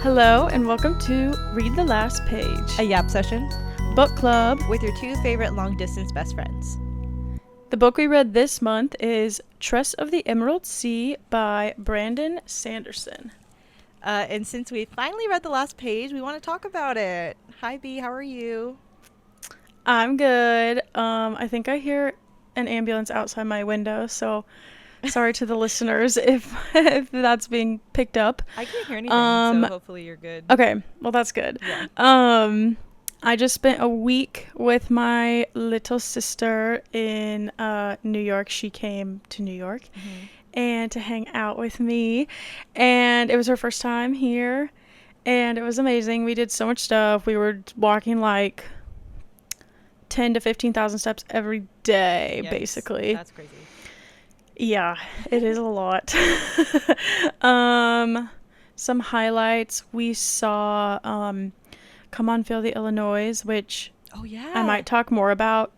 Hello and welcome to Read the Last Page, A yap session book club. with your two favorite long-distance best friends. The book we read this month is Tress of the Emerald Sea by Brandon Sanderson. And since we finally read the last page, we want to talk about it. Hi, B. How are you? I'm good. I think I hear an ambulance outside my window, so sorry to the listeners if that's being picked up. I can't hear anything, so hopefully you're good. Okay, well that's good. Yeah. I just spent a week with my little sister in New York. She came to New York and to hang out with me, and it was her first time here, and it was amazing. We did so much stuff. We were walking like 10 to 15,000 steps every day. Yikes. Basically. That's crazy. Yeah, it is a lot. Some highlights. We saw Come on Feel the Illinois, which I might talk more about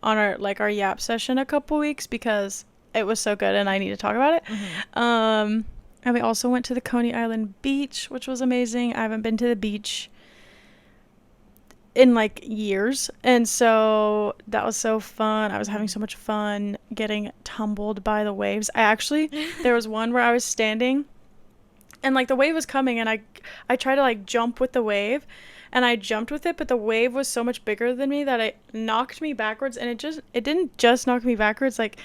on our yap session a couple weeks because it was so good and I need to talk about it. And we also went to the Coney Island beach, which was amazing. I haven't been to the beach in like years, and so that was so fun. I was having so much fun getting tumbled by the waves. There was one where I was standing and like the wave was coming and I tried to like jump with the wave and I jumped with it, but the wave was so much bigger than me that it knocked me backwards, and it didn't just knock me backwards, like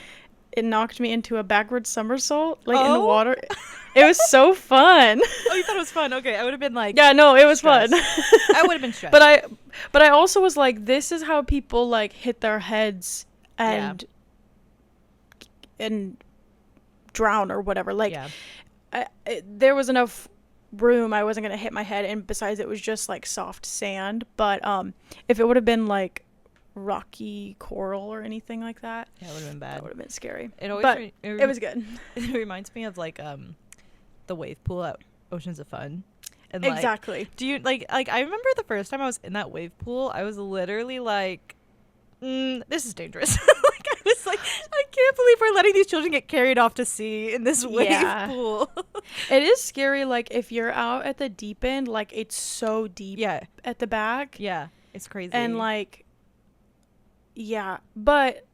it knocked me into a backwards somersault in the water. It was so fun. Oh, you thought it was fun? Okay, I would have been like, yeah, no, it was stressed. fun. I would have been stressed. But I also was like, this is how people like hit their heads and drown or whatever. Like, there was enough room. I wasn't gonna hit my head, and besides, it was just like soft sand. But if it would have been like rocky coral or anything like that, it would have been bad. That would have been scary. It was good. It reminds me of like the wave pool at Oceans of Fun. And exactly. Do you like I remember the first time I was in that wave pool, I was literally like, this is dangerous. Like I was like, I can't believe we're letting these children get carried off to sea in this wave pool. It is scary. Like if you're out at the deep end, like it's so deep at the back. Yeah, it's crazy. And like, yeah, but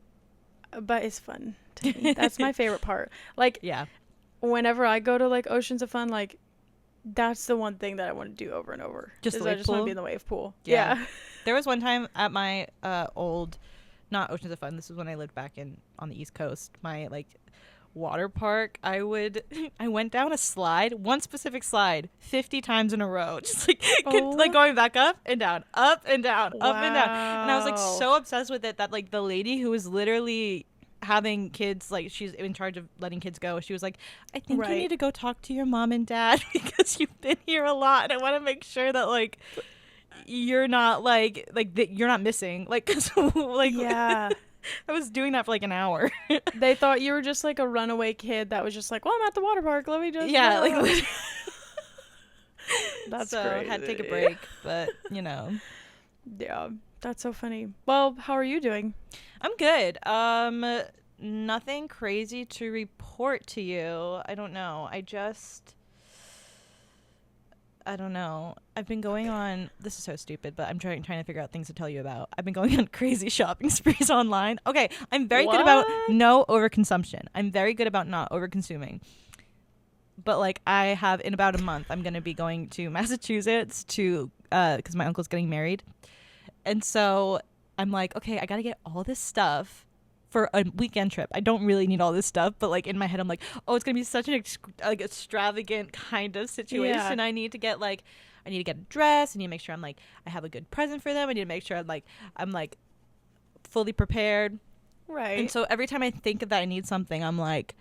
it's fun to me. That's my favorite part. Like, whenever I go to like Oceans of Fun, like that's the one thing that I want to do over and over. I just want to be in the wave pool. Yeah. There was one time at my old, not Oceans of Fun, this was when I lived back on the East Coast, my like water park. I went down a slide, one specific slide, 50 times in a row, just like like going back up and down, up and down, up and down. And I was like so obsessed with it that like the lady who was literally having kids, like she's in charge of letting kids go, she was like, I think you need to go talk to your mom and dad because you've been here a lot and I want to make sure that like you're not like that you're not missing, like, cause like I was doing that for like an hour. They thought you were just like a runaway kid that was just like, well, I'm at the water park, let me just like that's so crazy. Had to take a break, but yeah, that's so funny. Well, how are you doing? I'm good. Nothing crazy to report to you. I don't know. I've been going on, this is so stupid, but I'm trying to figure out things to tell you about. I've been going on crazy shopping sprees online. Okay, I'm very good about no overconsumption. I'm very good about not overconsuming. But like I have, in about a month, I'm going to be going to Massachusetts to, because my uncle's getting married. And so I'm like, okay, I got to get all this stuff for a weekend trip. I don't really need all this stuff, but like in my head I'm like, oh, it's gonna be such an extravagant kind of situation. I need to get a dress. I need to make sure I'm like I have a good present for them. I need to make sure I'm like fully prepared. Right. And so every time I think that I need something, I'm like,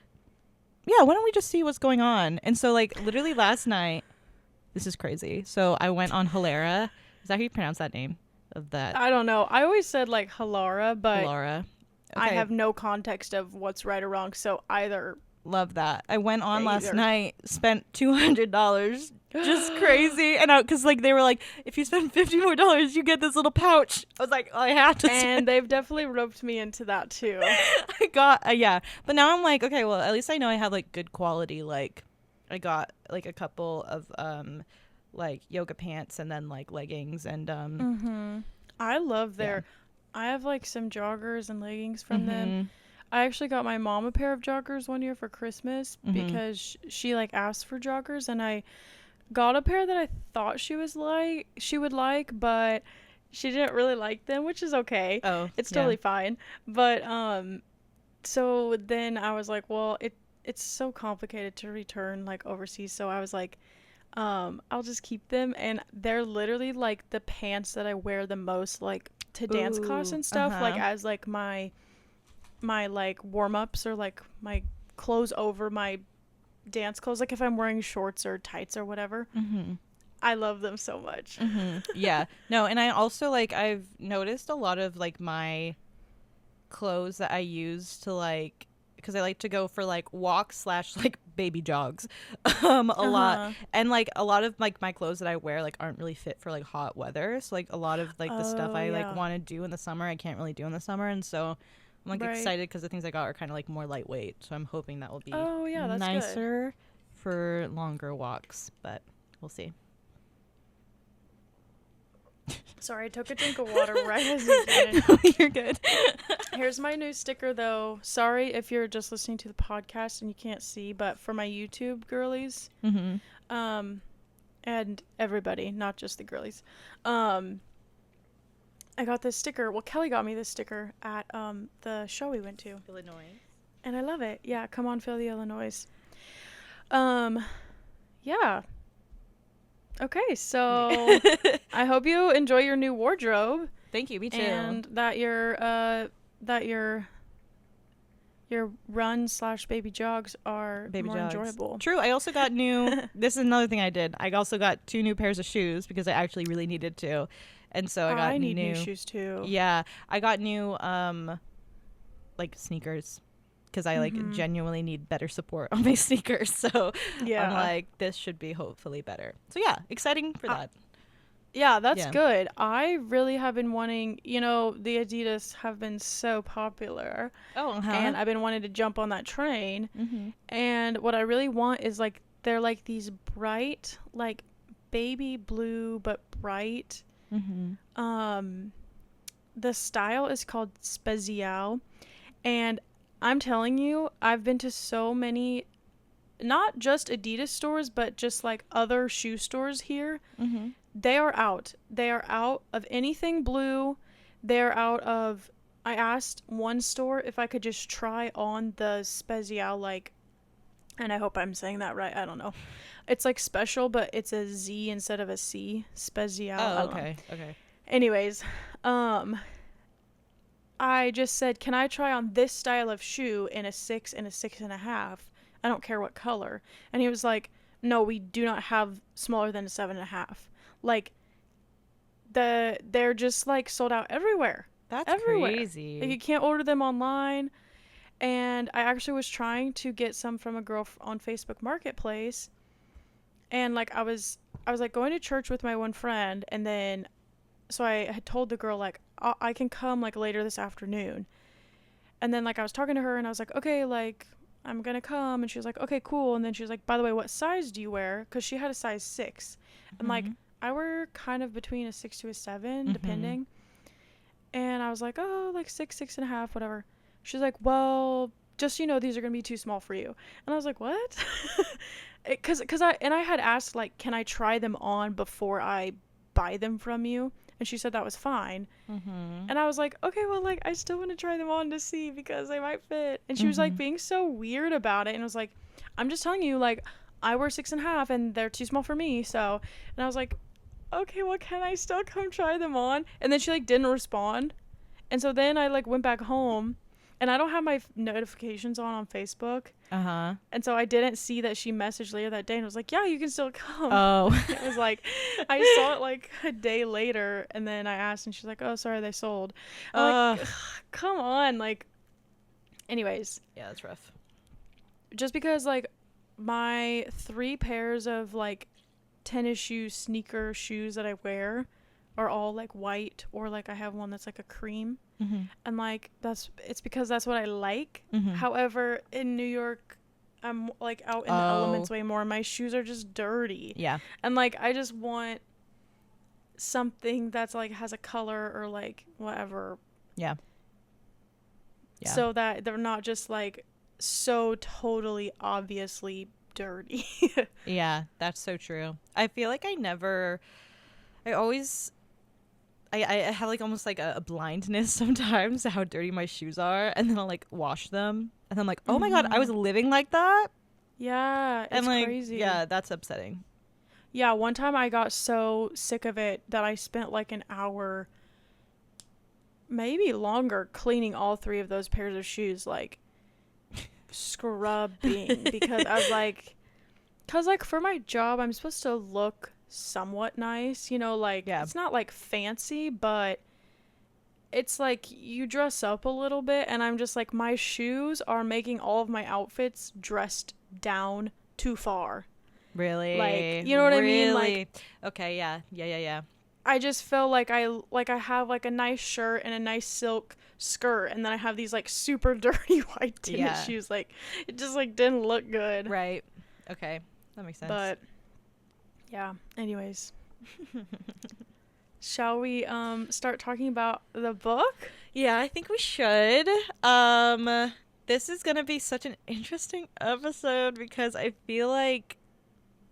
yeah, why don't we just see what's going on? And so like literally last night, this is crazy. So I went on Hilara. Is that how you pronounce that name? Of that? I don't know. I always said like Hilara, but Hilara. Okay. I have no context of what's right or wrong, so either. Love that. I went on last night, spent $200, just crazy, and because like they were like, if you spend $50 more, you get this little pouch. I was like, oh, I have to. And they've definitely roped me into that too. I got but now I'm like, okay, well at least I know I have like good quality. Like I got like a couple of like yoga pants and then like leggings and I love their I have like some joggers and leggings from them. I actually got my mom a pair of joggers one year for Christmas because she like asked for joggers, and I got a pair that I thought she would like, but she didn't really like them, which is okay. Oh, it's totally fine. But so then I was like, well, it's so complicated to return like overseas, so I was like, I'll just keep them, and they're literally like the pants that I wear the most, like to dance class and stuff, like as like my like warm-ups, or like my clothes over my dance clothes, like if I'm wearing shorts or tights or whatever. I love them so much. Yeah, no, and I also like, I've noticed a lot of like my clothes that I use to like, because I like to go for like walks / like baby jogs a lot, and like a lot of like my clothes that I wear like aren't really fit for like hot weather, so like a lot of like the stuff I like want to do in the summer I can't really do in the summer, and so I'm like excited because the things I got are kind of like more lightweight, so I'm hoping that will be that's nicer for longer walks, but we'll see. Sorry, I took a drink of water right as you did. No, you're good. Here's my new sticker, though. Sorry if you're just listening to the podcast and you can't see, but for my YouTube girlies, and everybody, not just the girlies, I got this sticker. Well, Kelly got me this sticker at the show we went to. Illinois. And I love it. Yeah, come on, Philly, Illinois. Yeah. Okay, so I hope you enjoy your new wardrobe. Thank you, me too. And that your run / baby jogs are more enjoyable. True. I also got new. This is another thing I did. I also got 2 new pairs of shoes because I actually really needed to, and so I need new shoes too. Yeah, I got new like sneakers because I like genuinely need better support on my sneakers. So I'm like, this should be hopefully better. So yeah, exciting for that. Yeah, that's good. I really have been wanting, the Adidas have been so popular. And I've been wanting to jump on that train. And what I really want is like, they're like these bright, like baby blue, but bright. The style is called Spezial. And I'm telling you, I've been to so many, not just Adidas stores, but just like other shoe stores here. They are out. They are out of anything blue. They're out of, I asked one store if I could just try on the Spezial, like, and I hope I'm saying that right. I don't know. It's like special, but it's a Z instead of a C. Spezial. Oh, okay. Anyways, I just said, can I try on this style of shoe in a 6 and a 6.5? I don't care what color. And he was like, no, we do not have smaller than a 7.5. Like, they're just like sold out everywhere. That's everywhere. Crazy. Like, you can't order them online. And I actually was trying to get some from a girl on Facebook Marketplace. And like, I was like going to church with my one friend, and then so I had told the girl like, I can come like later this afternoon. And then like I was talking to her, and I was like, okay, like I'm gonna come. And she was like, okay, cool. And then she was like, by the way, what size do you wear? Because she had a size 6. And like, I wear kind of between a 6 to a 7 depending. And I was like, oh, like 6, 6.5, whatever. She's like, well, just these are gonna be too small for you. And I was like, what? Because I had asked like, can I try them on before I buy them from you? And she said that was fine. And I was like, okay, well, like, I still want to try them on to see because they might fit. And she was like being so weird about it. And I was like, I'm just telling you, like, I wear 6.5 and they're too small for me. So, and I was like, okay, well, can I still come try them on? And then she like didn't respond. And so then I like went back home, and I don't have my notifications on Facebook. And so I didn't see that she messaged later that day and was like, yeah, you can still come. Oh. It was like, I saw it like a day later, and then I asked, and she's like, oh, sorry, they sold. I'm like, come on. Like, anyways. Yeah, that's rough. Just because like my 3 pairs of like tennis shoes, sneaker shoes that I wear are all like white, or like I have one that's like a cream. And like it's because that's what I like. However, in New York, I'm like out in the elements way more. My shoes are just dirty. Yeah. And like I just want something that's like has a color or like whatever. Yeah. Yeah. So that they're not just like so totally obviously dirty. Yeah, that's so true. I feel like I always I have like almost like a blindness sometimes to how dirty my shoes are, and then I'll like wash them and I'm like, oh my god, I was living like that. Yeah, it's and like crazy. Yeah, that's upsetting. Yeah, one time I got so sick of it that I spent like an hour, maybe longer, cleaning all 3 of those pairs of shoes, like scrubbing, because I was like, because like for my job I'm supposed to look somewhat nice, you know, like it's not like fancy, but it's like you dress up a little bit, and I'm just like, my shoes are making all of my outfits dressed down too far. Really? Like, you know what I mean? Like, okay, yeah. I just feel like I have like a nice shirt and a nice silk skirt, and then I have these like super dirty white tennis shoes. Like, it just like didn't look good. Right. Okay, that makes sense. But yeah. Anyways, shall we start talking about the book? Yeah, I think we should. This is gonna be such an interesting episode because I feel like,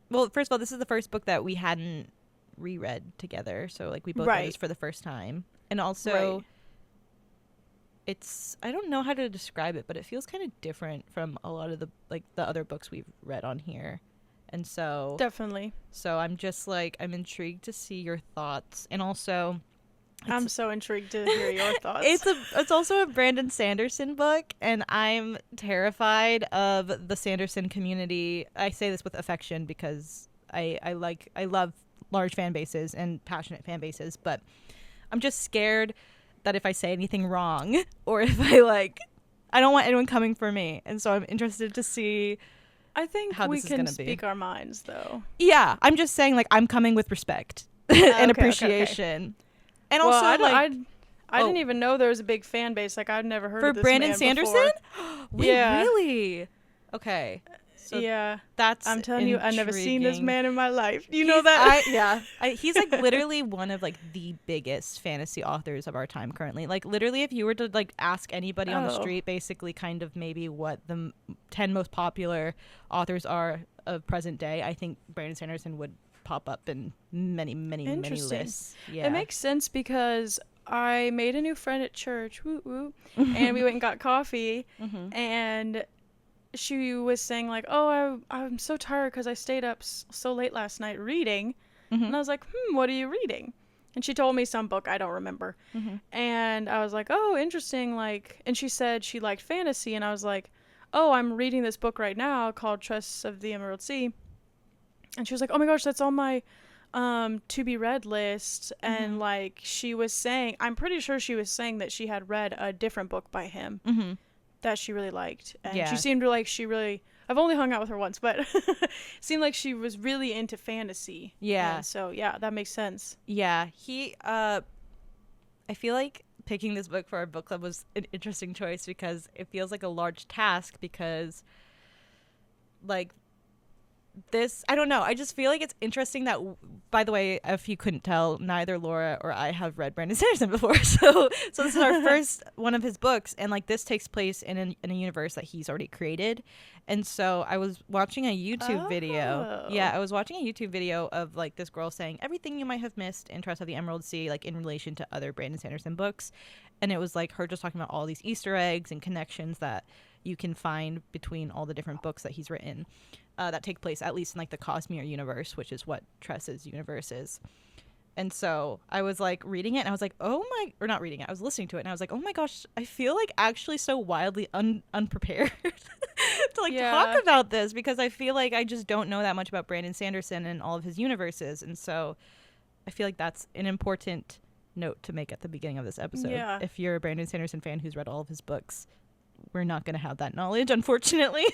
well, first of all, this is the first book that we hadn't reread together, so like we both read this for the first time, and also it's, I don't know how to describe it, but it feels kind of different from a lot of the other books we've read on here, and so definitely. So I'm just like, I'm intrigued to see your thoughts, and also I'm so intrigued to hear your thoughts. It's also a Brandon Sanderson book, and I'm terrified of the Sanderson community. I say this with affection because I love large fan bases and passionate fan bases, but I'm just scared that if I say anything wrong, or if I don't want anyone coming for me, and so I'm interested to see. I think how we can speak our minds, though. Yeah, I'm just saying, like, I'm coming with respect and appreciation. Okay. And well, also, I didn't even know there was a big fan base. Like, I'd never heard of this Brandon man Sanderson. Wait, yeah. Really? Okay. So yeah, that's. I'm telling you, I've never seen this man in my life. Do you know that? He's like literally one of like the biggest fantasy authors of our time currently. Like, literally, if you were to like ask anybody on the street, basically, kind of maybe what the 10 most popular authors are of present day, I think Brandon Sanderson would pop up in many lists. Yeah, it makes sense because I made a new friend at church, woo woo, and we went and got coffee, and she was saying like, oh, I'm so tired because I stayed up so late last night reading, and I was like, what are you reading? And she told me some book, I don't remember, and I was like, oh, interesting, like, and she said she liked fantasy, and I was like, oh, I'm reading this book right now called Tress of the Emerald Sea. And she was like, oh my gosh, that's on my to be read list. And like, she was saying, I'm pretty sure she was saying that she had read a different book by him that she really liked. And she seemed like I've only hung out with her once, but seemed like she was really into fantasy. Yeah. And so yeah, that makes sense. Yeah. I feel like picking this book for our book club was an interesting choice because it feels like a large task because like, this, I don't know, I just feel like it's interesting that, by the way, if you couldn't tell, neither Laura or I have read Brandon Sanderson before, so this is our first one of his books, and like this takes place in a universe that he's already created. And so I was watching a YouTube video. Yeah, I was watching a YouTube video of like this girl saying everything you might have missed in Tress of the Emerald Sea, like in relation to other Brandon Sanderson books, and it was like her just talking about all these Easter eggs and connections that you can find between all the different books that he's written. That take place at least in like the Cosmere universe, which is what Tress's universe is. And so I was like reading it and I was like, or not reading it, I was listening to it and I was like, oh my gosh, I feel like actually so wildly unprepared to like talk about this because I feel like I just don't know that much about Brandon Sanderson and all of his universes. And so I feel like that's an important note to make at the beginning of this episode. Yeah. If you're a Brandon Sanderson fan who's read all of his books, we're not going to have that knowledge, unfortunately.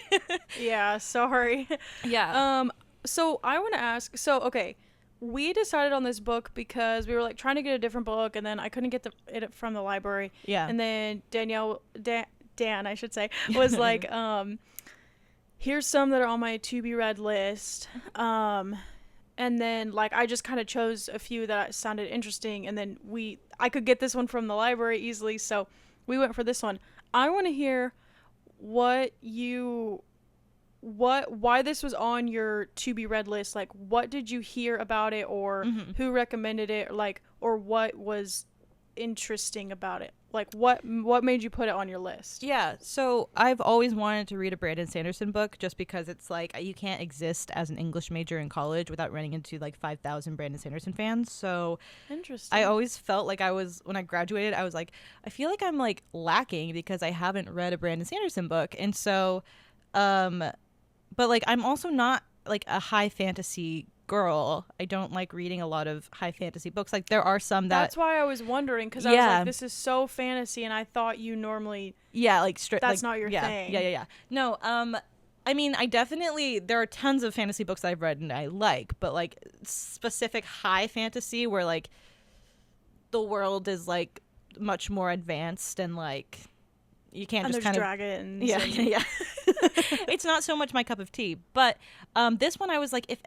Yeah, sorry. Yeah. So I want to ask, okay, we decided on this book because we were like trying to get a different book, and then I couldn't get it from the library. Yeah. And then Dan, I should say, was like, here's some that are on my to be read list. And then like I just kind of chose a few that sounded interesting, and then I could get this one from the library easily, so we went for this one. I want to hear why this was on your to be read list. Like, what did you hear about it, or who recommended it, or what was interesting about it? Like, what made you put it on your list? Yeah, so I've always wanted to read a Brandon Sanderson book, just because it's like you can't exist as an English major in college without running into like 5,000 Brandon Sanderson fans. So interesting. I always felt like when I graduated, I was like, I feel like I'm like lacking because I haven't read a Brandon Sanderson book. And so but like I'm also not like a high fantasy girl. I don't like reading a lot of high fantasy books. Like there are some that's why I was wondering, because I was like, this is so fantasy, and I thought you normally like that's like, not your thing. Yeah. No, I mean, there are tons of fantasy books that I've read and I like, but like specific high fantasy where like the world is like much more advanced and like you can't and just there's kind dragons. Yeah. It's not so much my cup of tea. But this one I was like, if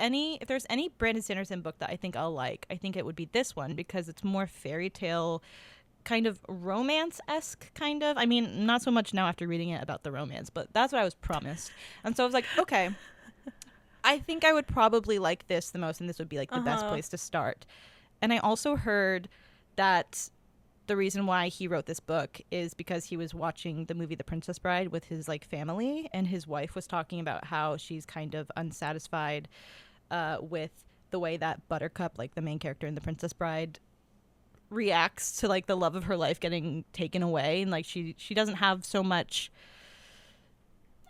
there's any Brandon Sanderson book that I think I'll like, I think it would be this one, because it's more fairy tale, kind of romance-esque, kind of. I mean, not so much now after reading it about the romance, but that's what I was promised. And so I was like, okay, I think I would probably like this the most, and this would be like the best place to start. And I also heard that the reason why he wrote this book is because he was watching the movie The Princess Bride with his like family, and his wife was talking about how she's kind of unsatisfied with the way that Buttercup, like the main character in The Princess Bride, reacts to like the love of her life getting taken away, and like she doesn't have so much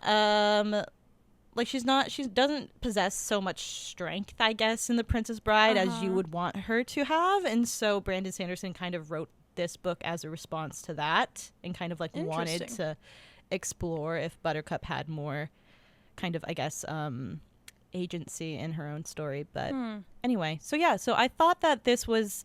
like she doesn't possess so much strength, I guess, in The Princess Bride as you would want her to have. And so Brandon Sanderson kind of wrote this book as a response to that, and kind of like wanted to explore if Buttercup had more kind of, I guess, agency in her own story. But anyway, so I thought that this was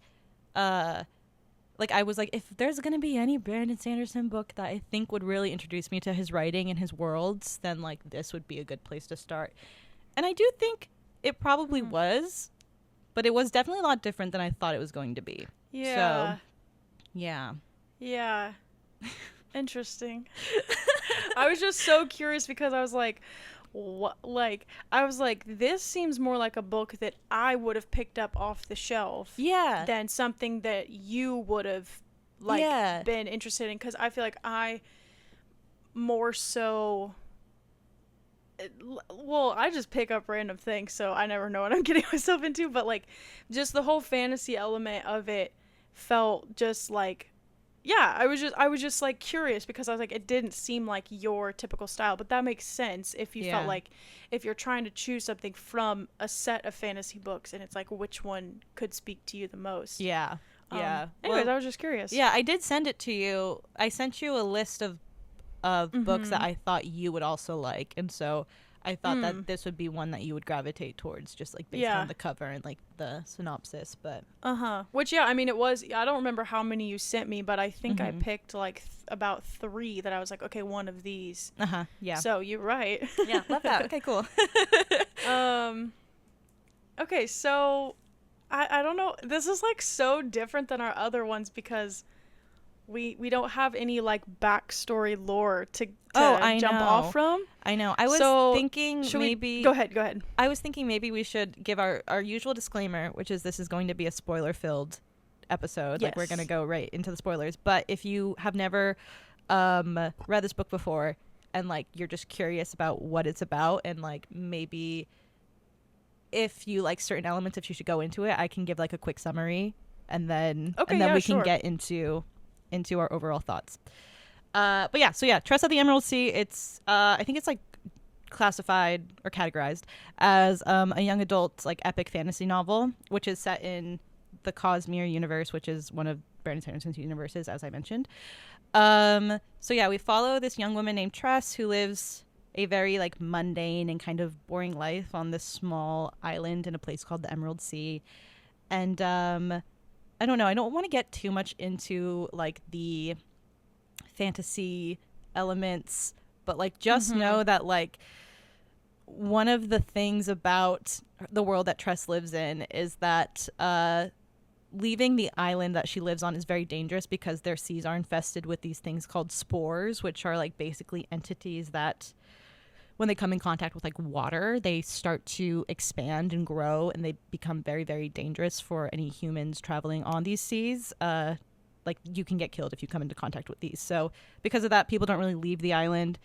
like, I was like, if there's gonna be any Brandon Sanderson book that I think would really introduce me to his writing and his worlds, then like this would be a good place to start. And I do think it probably was, but it was definitely a lot different than I thought it was going to be. Yeah. So yeah. Interesting. I was just so curious, because I was like, what? Like, I was like, this seems more like a book that I would have picked up off the shelf, than something that you would have like been interested in, because I feel like I more so, well, I just pick up random things, so I never know what I'm getting myself into, but like just the whole fantasy element of it felt just like, I was just like curious, because I was like, it didn't seem like your typical style, but that makes sense if you felt like, if you're trying to choose something from a set of fantasy books, and it's like, which one could speak to you the most. Anyways, I was just curious. I did send it to you. I sent you a list of books that I thought you would also like, and so I thought that this would be one that you would gravitate towards, just like based on the cover and like the synopsis. But which I mean, it was, I don't remember how many you sent me, but I think I picked like about 3 that I was like, okay, one of these. So you're right. Love that. Okay, cool. Okay, so I don't know, this is like so different than our other ones, because we don't have any like backstory lore to jump off from. I know. I was thinking maybe... Go ahead. I was thinking maybe we should give our usual disclaimer, which is this is going to be a spoiler-filled episode. Like, we're going to go right into the spoilers. But if you have never read this book before, and like you're just curious about what it's about, and like maybe if you like certain elements, if you should go into it, I can give like a quick summary, and then we can get into our overall thoughts. But Tress of the Emerald Sea, it's I think it's like classified or categorized as a young adult like epic fantasy novel, which is set in the Cosmere universe, which is one of Brandon Sanderson's universes, as I mentioned. We follow this young woman named Tress, who lives a very like mundane and kind of boring life on this small island in a place called the Emerald Sea. And I don't know, I don't want to get too much into like the fantasy elements, but like just know that like one of the things about the world that Tress lives in is that leaving the island that she lives on is very dangerous because their seas are infested with these things called spores, which are like basically entities that when they come in contact with like water, they start to expand and grow, and they become very, very dangerous for any humans traveling on these seas. Like you can get killed if you come into contact with these. So because of that, people don't really leave the island,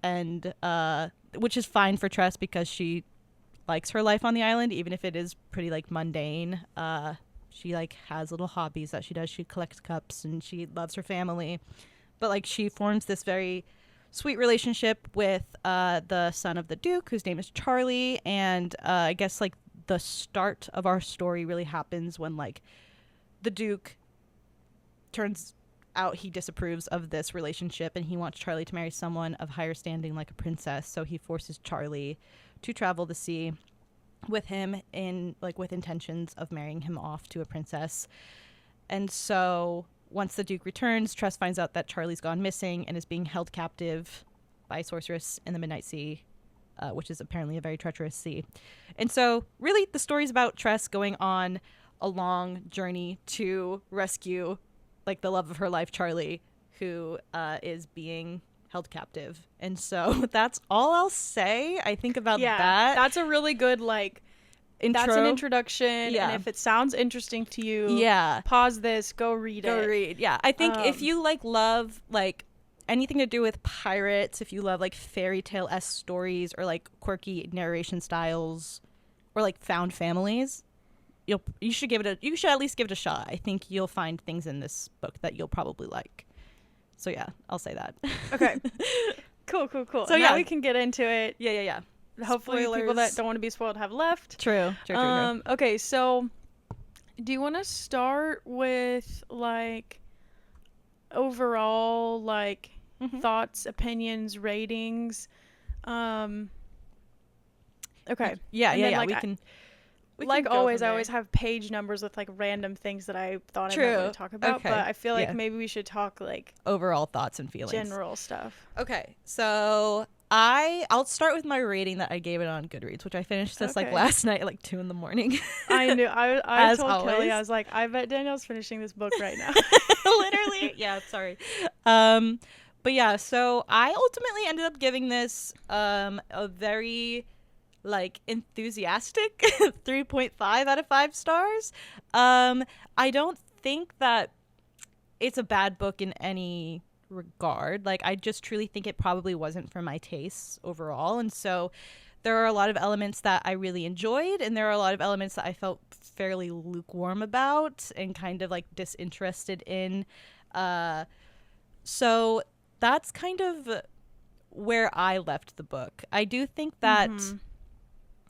and which is fine for Tress because she likes her life on the island, even if it is pretty like mundane. She like has little hobbies that she does. She collects cups and she loves her family, but like she forms this very sweet relationship with the son of the Duke, whose name is Charlie. And I guess like the start of our story really happens when like the Duke turns out he disapproves of this relationship and he wants Charlie to marry someone of higher standing like a princess. So he forces Charlie to travel the sea with him in like with intentions of marrying him off to a princess. And so once the Duke returns, Tress finds out that Charlie's gone missing and is being held captive by a sorceress in the Midnight Sea, which is apparently a very treacherous sea. And so really the story's about Tress going on a long journey to rescue like the love of her life, Charlie, who is being held captive. And so that's all I'll say, I think, about that. That's a really good like intro. That's an introduction. Yeah. And if it sounds interesting to you, yeah, pause this, go read it. Yeah, I think if you like love like anything to do with pirates, if you love like fairy tale-esque stories or like quirky narration styles or like found families, you should at least give it a shot. I think you'll find things in this book that you'll probably like. So yeah, I'll say that. Okay. Cool. So now we can get into it. Yeah. Hopefully Spoilers. people that don't want to be spoiled have left. True. Okay, so do you want to start with like overall like thoughts, opinions, ratings? Okay. Yeah. Like, we can like always, I always have page numbers with like random things that I thought I might want to talk about. Okay. But I feel like maybe we should talk like overall thoughts and feelings. General stuff. Okay, so I'll start with my rating that I gave it on Goodreads, which I finished this like last night at like 2 a.m. I knew. I told always. Kelly, I was like, I bet Danielle's finishing this book right now. Literally. Yeah, sorry. But yeah, so I ultimately ended up giving this a very like enthusiastic 3.5 out of 5 stars. I don't think that it's a bad book in any regard. Like I just truly think it probably wasn't for my tastes overall, and so there are a lot of elements that I really enjoyed and there are a lot of elements that I felt fairly lukewarm about and kind of like disinterested in. So that's kind of where I left the book. I do think that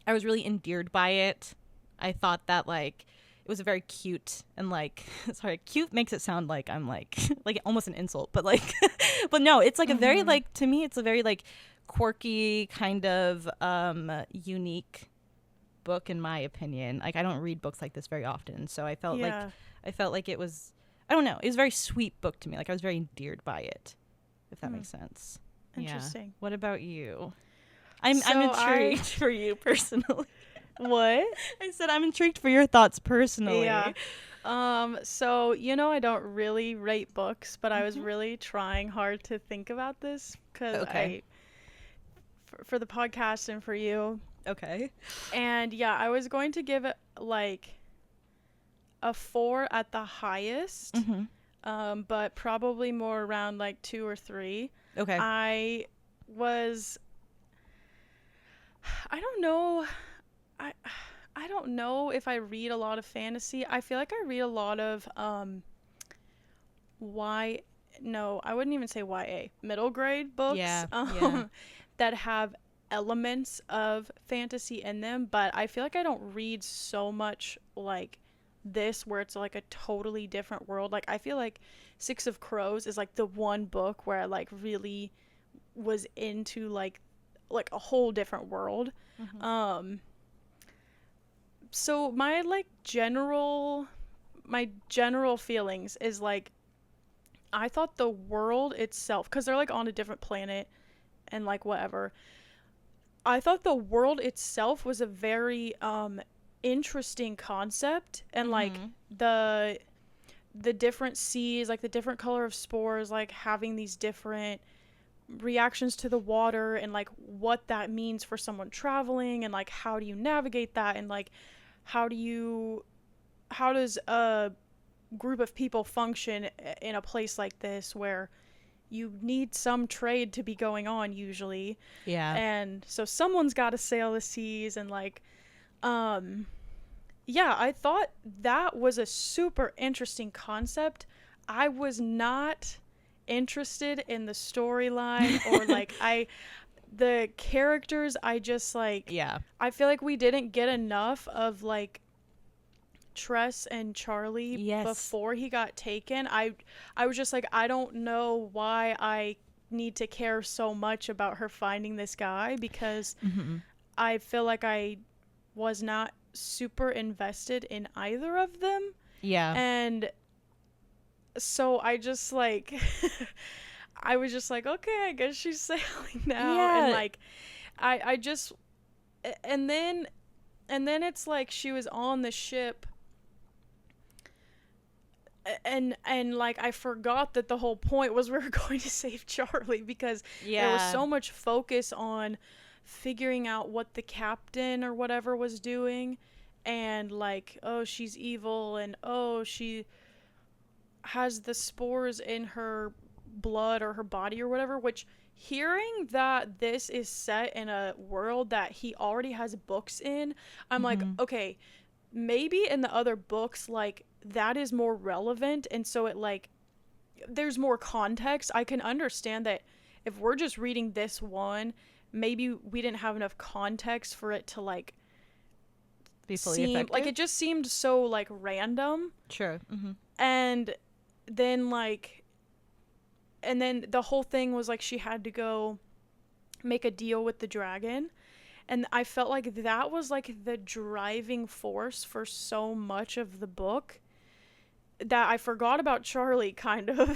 I was really endeared by it. I thought that like it was a very cute and like sorry, cute makes it sound like I'm like like almost an insult, but like but no, it's like a very like to me it's a very like quirky kind of unique book in my opinion. Like I don't read books like this very often, so I felt like it was I don't know, it was a very sweet book to me. Like I was very endeared by it, if that makes sense. Interesting. Yeah. What about you? I'm intrigued for you personally. What? I said I'm intrigued for your thoughts personally. Yeah. So, I don't really rate books, but I was really trying hard to think about this because for the podcast and for you. Okay. And yeah, I was going to give it like a 4 at the highest, but probably more around like 2 or 3. Okay. I don't know. I don't know if I read a lot of fantasy. I feel like I read a lot of I wouldn't even say YA, middle grade books that have elements of fantasy in them, but I feel like I don't read so much like this where it's like a totally different world. Like I feel like Six of Crows is like the one book where I like really was into like a whole different world. So my general feelings is like I thought the world itself, because they're like on a different planet and like whatever, I thought the world itself was a very interesting concept, and like the different seas, like the different color of spores, like having these different reactions to the water, and like what that means for someone traveling, and like how do you navigate that, and like how does a group of people function in a place like this where you need some trade to be going on usually. Yeah. And so someone's got to sail the seas, and like yeah, I thought that was a super interesting concept. I was not interested in the storyline or like the characters. I just like, Yeah. I feel like we didn't get enough of like Tress and Charlie before he got taken. I was just like, I don't know why I need to care so much about her finding this guy, because I feel like I was not super invested in either of them. Yeah. And so I just like I was just like, okay, I guess she's sailing now. Yeah. And like I just and then it's like she was on the ship, and like I forgot that the whole point was we were going to save Charlie, because there was so much focus on figuring out what the captain or whatever was doing, and like, oh, she's evil, and oh, she has the spores in her blood or her body or whatever, which hearing that this is set in a world that he already has books in, I'm like, okay, maybe in the other books like that is more relevant, and so it like there's more context. I can understand that if we're just reading this one, maybe we didn't have enough context for it to like be fully effective. Like it just seemed so like random. Sure. And then like, and then the whole thing was like she had to go make a deal with the dragon, and I felt like that was like the driving force for so much of the book, that I forgot about Charlie kind of.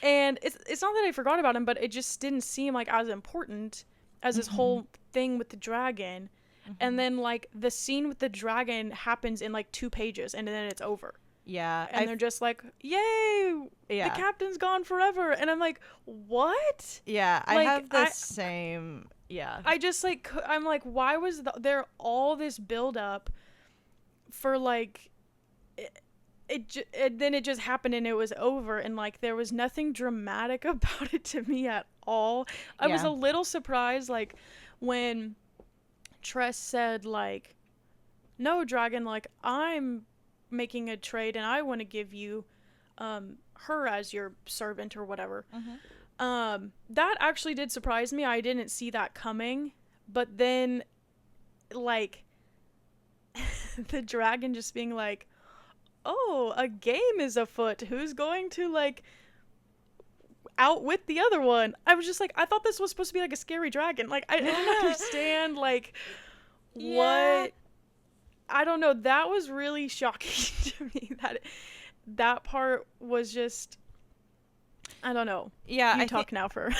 And it's not that I forgot about him, but it just didn't seem like as important as this whole thing with the dragon. And then like the scene with the dragon happens in like 2 pages, and then it's over. Yeah. And they're just like, yay, the captain's gone forever. And I'm like, what? Yeah, like, I have the same. Yeah. I just like, I'm like, why was there all this build up for like, then it just happened and it was over, and like there was nothing dramatic about it to me at all. I was a little surprised, like when Tress said like, no, dragon, like I'm making a trade and I want to give you her as your servant or whatever. That actually did surprise me. I didn't see that coming. But then like the dragon just being like, oh, a game is afoot, who's going to like outwit the other one? I was just like, I thought this was supposed to be like a scary dragon. Like I didn't understand like what. I don't know. That was really shocking to me. That part was just, I don't know. Yeah, you talk now for.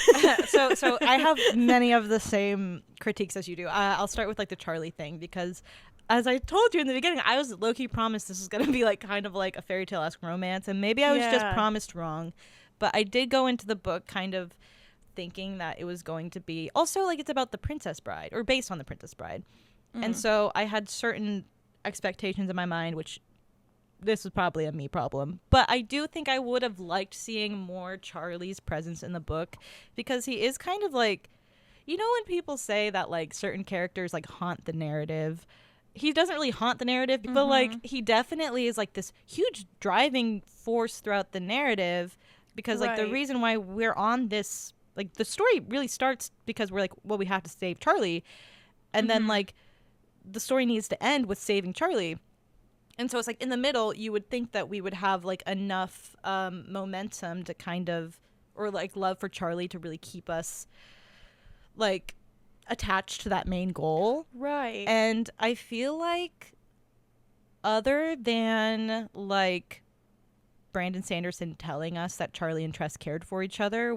So I have many of the same critiques as you do. I'll start with like the Charlie thing, because as I told you in the beginning, I was low-key promised this was going to be like kind of like a fairy tale-esque romance, and maybe I was just promised wrong. But I did go into the book kind of thinking that it was going to be also like it's about the Princess Bride, or based on the Princess Bride. And so I had certain expectations in my mind, which this was probably a me problem, but I do think I would have liked seeing more Charlie's presence in the book, because he is kind of like, you know, when people say that like certain characters like haunt the narrative, he doesn't really haunt the narrative, but like he definitely is like this huge driving force throughout the narrative, because like the reason why we're on this, like the story really starts because we're like, well, we have to save Charlie, and then like the story needs to end with saving Charlie. And so it's like in the middle, you would think that we would have like enough momentum to kind of, or like love for Charlie to really keep us like attached to that main goal. Right. And I feel like other than like Brandon Sanderson telling us that Charlie and Tress cared for each other,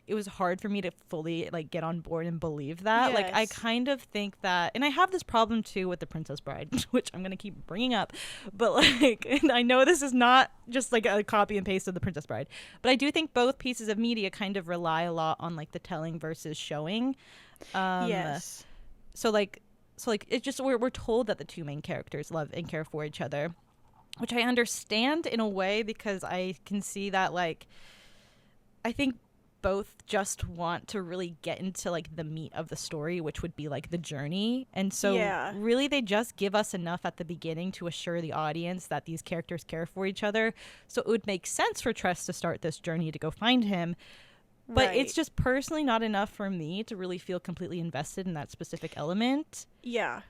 it was hard for me to fully like get on board and believe that. Like I kind of think that, and I have this problem too with The Princess Bride, which I'm gonna keep bringing up, but like, and I know this is not just like a copy and paste of The Princess Bride, but I do think both pieces of media kind of rely a lot on like the telling versus showing. Yes. So like it's just we're told that the two main characters love and care for each other, which I understand in a way because I can see that like I think both just want to really get into like the meat of the story, which would be like the journey. And so really they just give us enough at the beginning to assure the audience that these characters care for each other. So it would make sense for Tress to start this journey to go find him. But it's just personally not enough for me to really feel completely invested in that specific element. Yeah.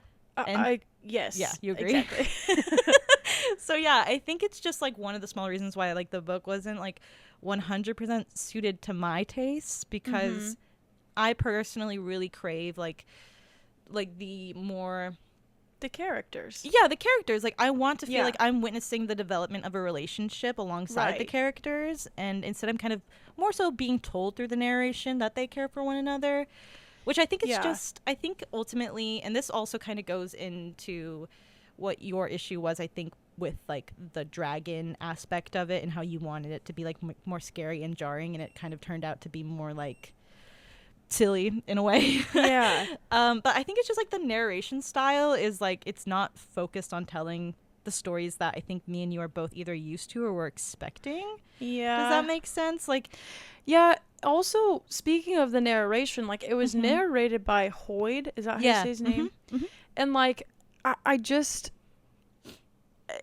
Yes. Yeah, you agree? Exactly. So yeah, I think it's just like one of the small reasons why like the book wasn't like 100% suited to my tastes, because I personally really crave like the more the characters. Yeah, the characters. Like I want to feel like I'm witnessing the development of a relationship alongside the characters, and instead I'm kind of more so being told through the narration that they care for one another, which I think it's just, I think ultimately, and this also kind of goes into what your issue was, I think, with like the dragon aspect of it and how you wanted it to be like more scary and jarring, and it kind of turned out to be more like silly in a way. Yeah. But I think it's just like the narration style is like, it's not focused on telling the stories that I think me and you are both either used to or were expecting. Yeah. Does that make sense? Like, yeah. Also, speaking of the narration, like it was narrated by Hoyd. Is that how you say his name? And like, I just,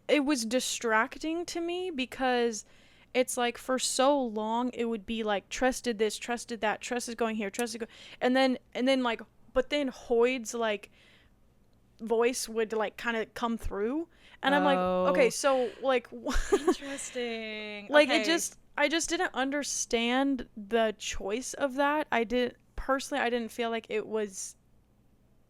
it was distracting to me because it's like for so long it would be like Tress did this, Tress did that, Tress is going here, Tress is and then like, but then Hoyd's like voice would like kind of come through, and I'm like, okay, so like interesting. Like I just didn't understand the choice of that. I didn't feel like it was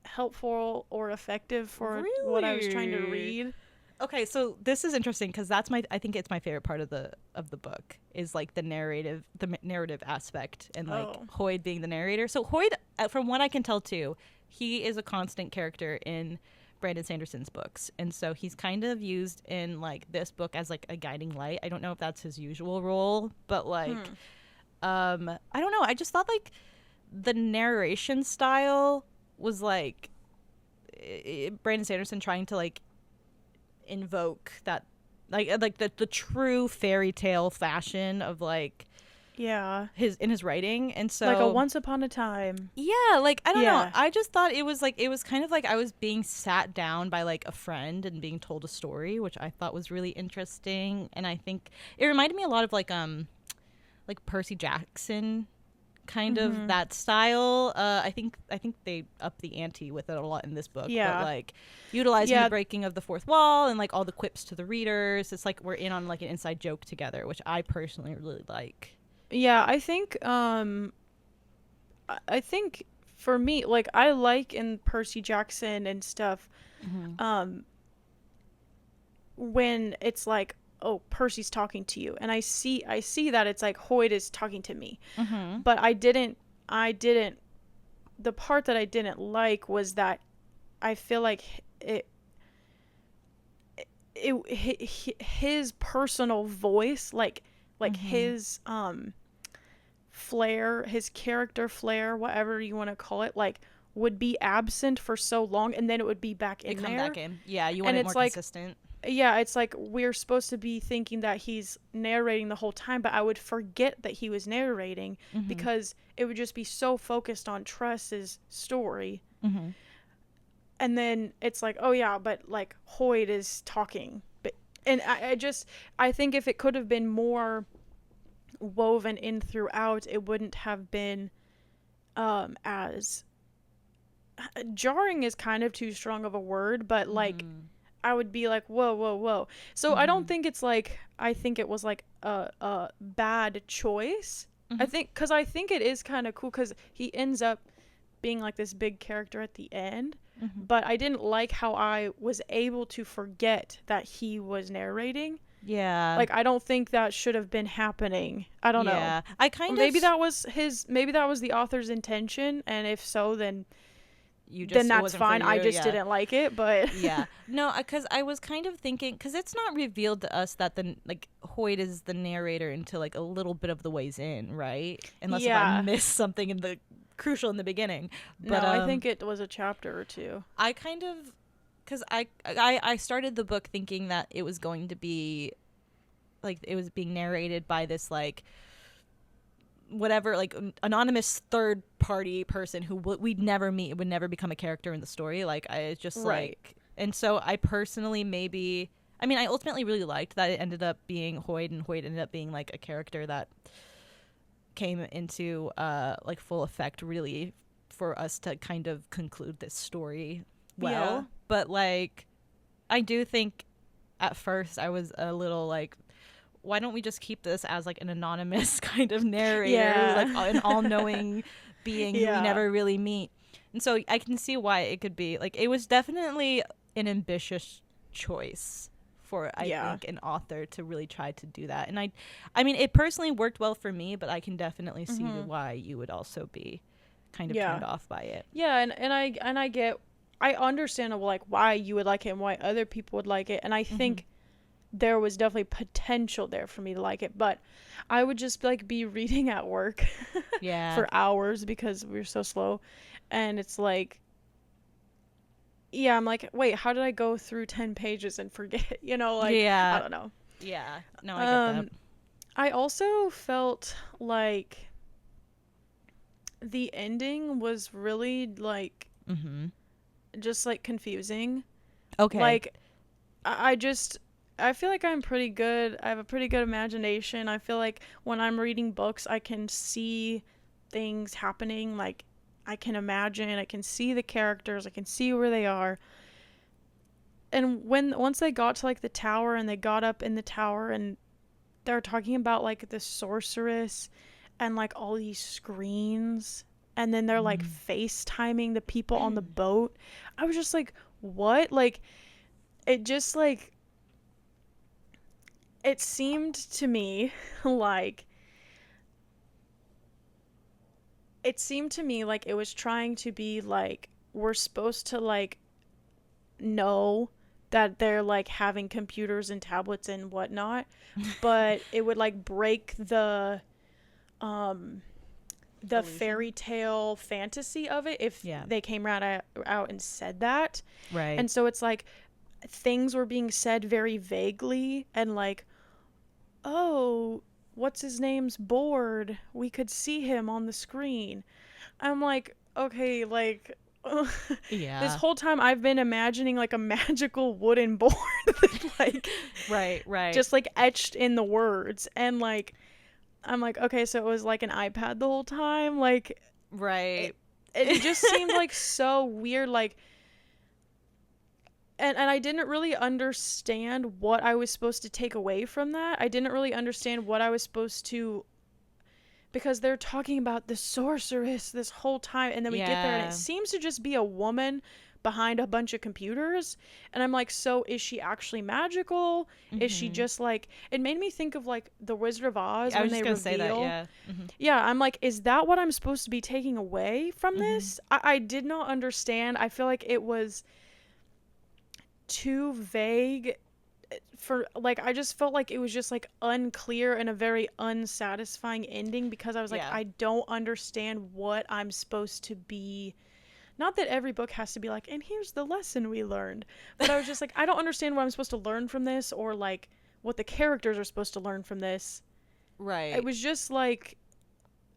helpful or effective for what I was trying to read. Okay, so this is interesting because I think it's my favorite part of the book is like the narrative aspect, and like Hoyd being the narrator. So Hoyd, from what I can tell too, he is a constant character in Brandon Sanderson's books, and so he's kind of used in like this book as like a guiding light. I don't know if that's his usual role, but like I don't know, I just thought like the narration style was like Brandon Sanderson trying to like invoke that like the true fairy tale fashion of like his writing, and so like a once upon a time. Like I don't know, I just thought it was kind of like I was being sat down by like a friend and being told a story, which I thought was really interesting. And I think it reminded me a lot of like Percy Jackson kind of that style. I think they up the ante with it a lot in this book. But like utilizing the breaking of the fourth wall and like all the quips to the readers. It's like we're in on like an inside joke together, which I personally really like. Yeah, I think for me, like I like in Percy Jackson and stuff, when it's like, oh, Percy's talking to you, and I see that it's like Hoyd is talking to me, but I didn't. The part that I didn't like was that I feel like his personal voice, like his flair, his character flair, whatever you want to call it, like would be absent for so long, and then it would be back in there. Come back in. Yeah, you want it more consistent. Yeah, it's like we're supposed to be thinking that he's narrating the whole time, but I would forget that he was narrating because it would just be so focused on Tress's story. And then it's like, oh yeah, but like Hoyd is talking. And I think if it could have been more woven in throughout, it wouldn't have been as jarring is kind of too strong of a word, but like I would be like, whoa. So I don't think it's like, I think it was like a bad choice. I think it is kind of cool because he ends up being like this big character at the end. But I didn't like how I was able to forget that he was narrating. Yeah. Like, I don't think that should have been happening. I don't know. I kind of maybe that was the author's intention, and if so, then that's fine. I just didn't like it, but yeah. No, because I was kind of thinking, because it's not revealed to us that Hoyt is the narrator until like a little bit of the ways in, right? Unless if I missed something in the crucial in the beginning. But no, I think it was a chapter or two. I kind of, because I started the book thinking that it was going to be like it was being narrated by this like whatever, like anonymous third party person who we'd never meet, would never become a character in the story. Like I just like, and so I personally I ultimately really liked that it ended up being Hoyt, and Hoyt ended up being like a character that came into like full effect really for us to kind of conclude this story well. But like I do think at first I was a little like, why don't we just keep this as like an anonymous kind of narrator, like an all-knowing being who we never really meet? And so I can see why it could be like, it was definitely an ambitious choice for I think an author to really try to do that. And I mean it personally worked well for me, but I can definitely see why you would also be kind of turned off by it. I understand like why you would like it and why other people would like it, and I think there was definitely potential there for me to like it, but I would just like be reading at work for hours because we're so slow, and it's like, I'm like, wait, how did I go through 10 pages and forget, like, I don't know. No, I get that. I also felt like the ending was really like just like confusing. Okay. Like I feel like I'm pretty good. I have a pretty good imagination. I feel like when I'm reading books, I can see things happening. Like, I can imagine, I can see the characters, I can see where they are. And once they got to, like, the tower, and they got up in the tower, and they're talking about, like, the sorceress and, like, all these screens, and then they're, like, FaceTiming the people on the boat. I was just like, what? Like, it just, like... It seemed to me like it was trying to be like, we're supposed to like know that they're like having computers and tablets and whatnot, but it would like break the fairy tale fantasy of it if they came out and said that. Right. And so it's like things were being said very vaguely, and like, oh, what's his name's bored, we could see him on the screen. I'm like, okay, like this whole time I've been imagining like a magical wooden board that, like, right just like etched in the words, and like I'm like, okay, so it was like an iPad the whole time, like, right. It just seemed like so weird, like, and I didn't really understand what I was supposed to take away from that. I didn't really understand what I was supposed to, because they're talking about the sorceress this whole time, and then we get there and it seems to just be a woman behind a bunch of computers, and I'm like, so is she actually magical? Is she just like, it made me think of like the Wizard of Oz when they reveal. Say that, I'm like, is that what I'm supposed to be taking away from this? I did not understand. I feel like it was too vague for, like, I just felt like it was just like unclear and a very unsatisfying ending, because I was like, I don't understand what I'm supposed to be. Not that every book has to be like, and here's the lesson we learned, but I was just like, I don't understand what I'm supposed to learn from this, or like what the characters are supposed to learn from this. Right. It was just like,